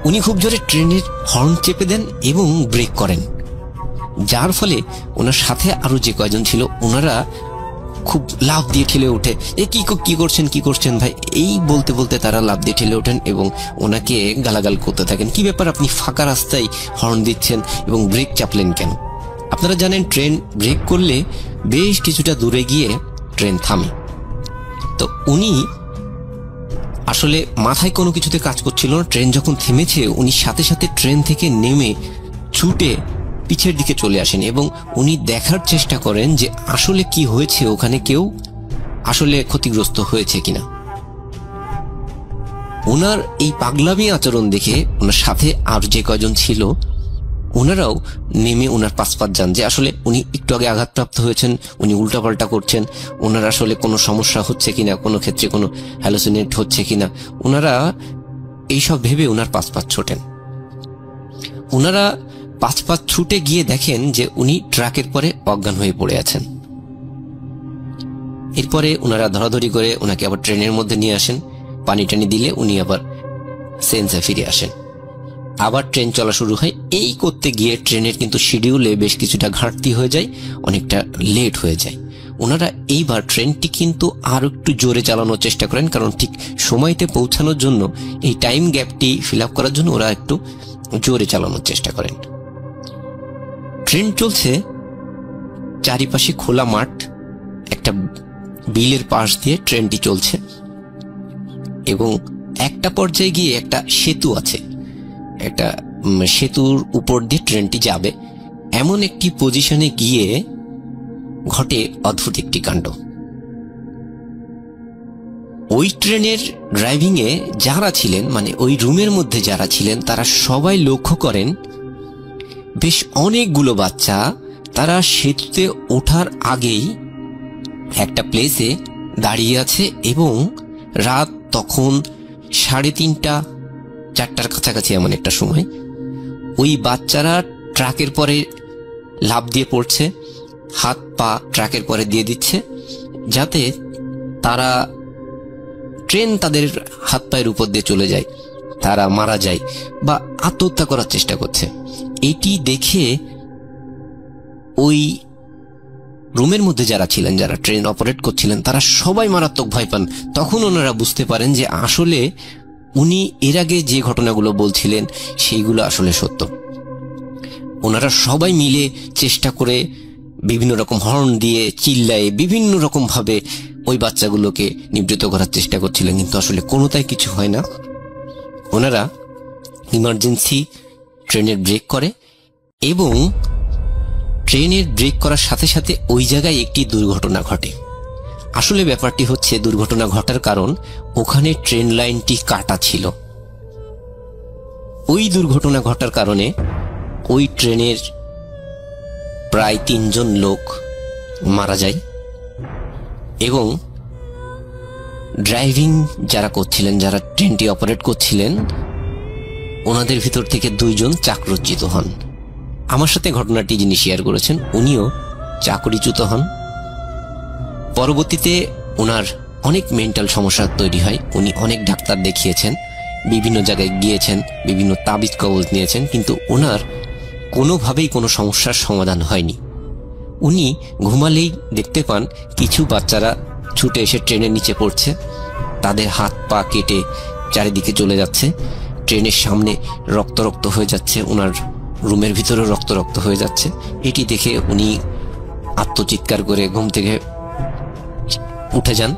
উনি খুব জোরে ট্রেনের হর্ন চেপে দেন এবং ব্রেক করেন, যার ফলে ওনার সাথে আরো যে কয়জন ছিল ওনারা খুব লাফ দিয়ে ঠেলে ওঠে। কি করছেন ভাই, এই বলতে বলতে তারা লাফ দিয়ে ঠেলে ওঠেন এবং ওনাকে গালাগাল করতে থাকেন। কি ব্যাপার, আপনি ফাঁকা রাস্তায় হর্ন দিচ্ছেন এবং ব্রেক চাপলেন কেন? আপনারা জানেন ট্রেন ব্রেক করলে বেশ কিছুটা দূরে গিয়ে ট্রেন থামে। তো উনি আসলে মাথায় কোনো কিছুতে কাজ করছিল না। ট্রেন যখন থেমেছে উনি সাথে সাথে ট্রেন থেকে নেমে ছুটে পিছের দিকে চলে আসেন এবং উনি দেখার চেষ্টা করেন যে আসলে কি হয়েছে, ওখানে কেউ আসলে ক্ষতিগ্রস্ত হয়েছে কিনা। ওনার এই পাগলামি আচরণ দেখে ওনার সাথে আর যে কয়জন ছিল ওনারাও নেমে ওনার পাশপাত যান যে আসলে উনি একটু আগে আঘাতপ্রাপ্ত হয়েছেন, উনি উল্টাপাল্টা করছেন, ওনার আসলে কোনো সমস্যা হচ্ছে কিনা, কোনো ক্ষেত্রে কোনো হ্যালোসিনেট হচ্ছে কিনা। ওনারা এইসব ভেবে ওনার পাশপাত ছোটেন। ওনারা পাশপাত ছুটে গিয়ে দেখেন যে উনি ট্রাকের পরে অজ্ঞান হয়ে পড়ে আছেন। এরপরে ওনারা ধরাধরি করে ওনাকে আবার ট্রেনের মধ্যে নিয়ে আসেন। পানি টানি দিলে উনি আবার সেন্সে ফিরে আসেন। আবার ট্রেন চলা শুরু হয়। এই করতে গিয়ে ট্রেনের কিন্তু শিডিউলে বেশ কিছুটা ঘাটতি হয়ে যায়, অনেকটা লেট হয়ে যায়। ওনারা এইবার ট্রেনটি কিন্তু আরো একটু জোরে চালানোর চেষ্টা করেন, কারণ ঠিক সময়তে পৌঁছানোর জন্য এই টাইম গ্যাপটি ফিল আপ করার জন্য ওরা একটু জোরে চালানোর চেষ্টা করেন। ট্রেন চলছে, চারিপাশে খোলা মাঠ, একটা বিলের পাশ দিয়ে ট্রেনটি চলছে এবং একটা পর্যায়ে গিয়ে একটা সেতু আছে, একটা সেতুর উপর দিয়ে ট্রেনটি যাবে। এমন একটি পজিশনে গিয়ে ঘটে অদ্ভুত একটি কাণ্ড। ওই ট্রেনের ড্রাইভিং এ যারা ছিলেন, মানে ওই রুমের মধ্যে যারা ছিলেন, তারা সবাই লক্ষ্য করেন বেশ অনেকগুলো বাচ্চা তারা সেতুতে ওঠার আগেই একটা প্লেসে দাঁড়িয়ে আছে এবং রাত তখন 3:30-4টার কাছাকাছি এমন একটা সময়। ওই বাচ্চারা ট্রাকের পরে লাফ দিয়ে পড়ছে, হাত পা ট্রাকের পরে দিয়ে দিচ্ছে যাতে তারা ট্রেন তাদের হাত পায়ের উপর দিয়ে চলে যায়, তারা মারা যায় বা আত্মহত্যা করার চেষ্টা করছে। এটি দেখে ওই রুমের মধ্যে যারা ছিলেন, যারা ট্রেন অপারেট করছিলেন, তারা সবাই মারাত্মক ভয় পান। তখন ওনারা বুঝতে পারেন যে আসলে উনি এর আগে যে ঘটনাগুলো বলছিলেন সেইগুলো আসলে সত্য। ওনারা সবাই মিলে চেষ্টা করে বিভিন্ন রকম হর্ন দিয়ে চিল্লায়ে বিভিন্ন রকম ভাবে ওই বাচ্চাগুলোকে নিবৃত করার চেষ্টা করছিলেন, কিন্তু আসলে কোনোটাই কিছু হয় না। ওনারা ইমার্জেন্সি ট্রেনের ব্রেক করে এবং ট্রেনের ব্রেক করার সাথে সাথে ওই জায়গায় একটি দুর্ঘটনা ঘটে। আসলে ব্যাপারটি হচ্ছে, দুর্ঘটনা ঘটার কারণ ওখানে ট্রেন লাইনটি কাটা ছিল। ওই দুর্ঘটনা ঘটার কারণে ওই ট্রেনের প্রায় 3 জন লোক মারা যায় এবং ড্রাইভিং যারা করছিলেন, যারা ট্রেনটি অপারেট করছিলেন, ওনাদের ভিতর থেকে 2 জন চাকরচ্যুত হন। আমার সাথে ঘটনাটি যিনি শেয়ার করেছেন উনিও চাকরিচ্যুত হন। পরবর্তীতে ওনার অনেক মেন্টাল সমস্যা তৈরি হয়। উনি অনেক ডাক্তার দেখিয়েছেন, বিভিন্ন জায়গায় গিয়েছেন, বিভিন্ন তাবিজ কবজ নিয়েছেন, কিন্তু ওনার কোনোভাবেই কোনো সমস্যার সমাধান হয়নি। উনি ঘুমালেই দেখতে পান কিছু বাচ্চারা ছুটে এসে ট্রেনের নিচে পড়ছে, তাদের হাত পা কেটে চারিদিকে চলে যাচ্ছে, ট্রেনের সামনে রক্ত রক্ত হয়ে যাচ্ছে, ওনার রুমের ভিতরে রক্ত রক্ত হয়ে যাচ্ছে। এটি দেখে উনি আত্মচিৎকার করে ঘুম থেকে উঠে যান।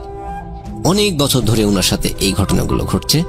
অনেক বছর ধরে ওনার সাথে এই ঘটনাগুলো ঘটছে।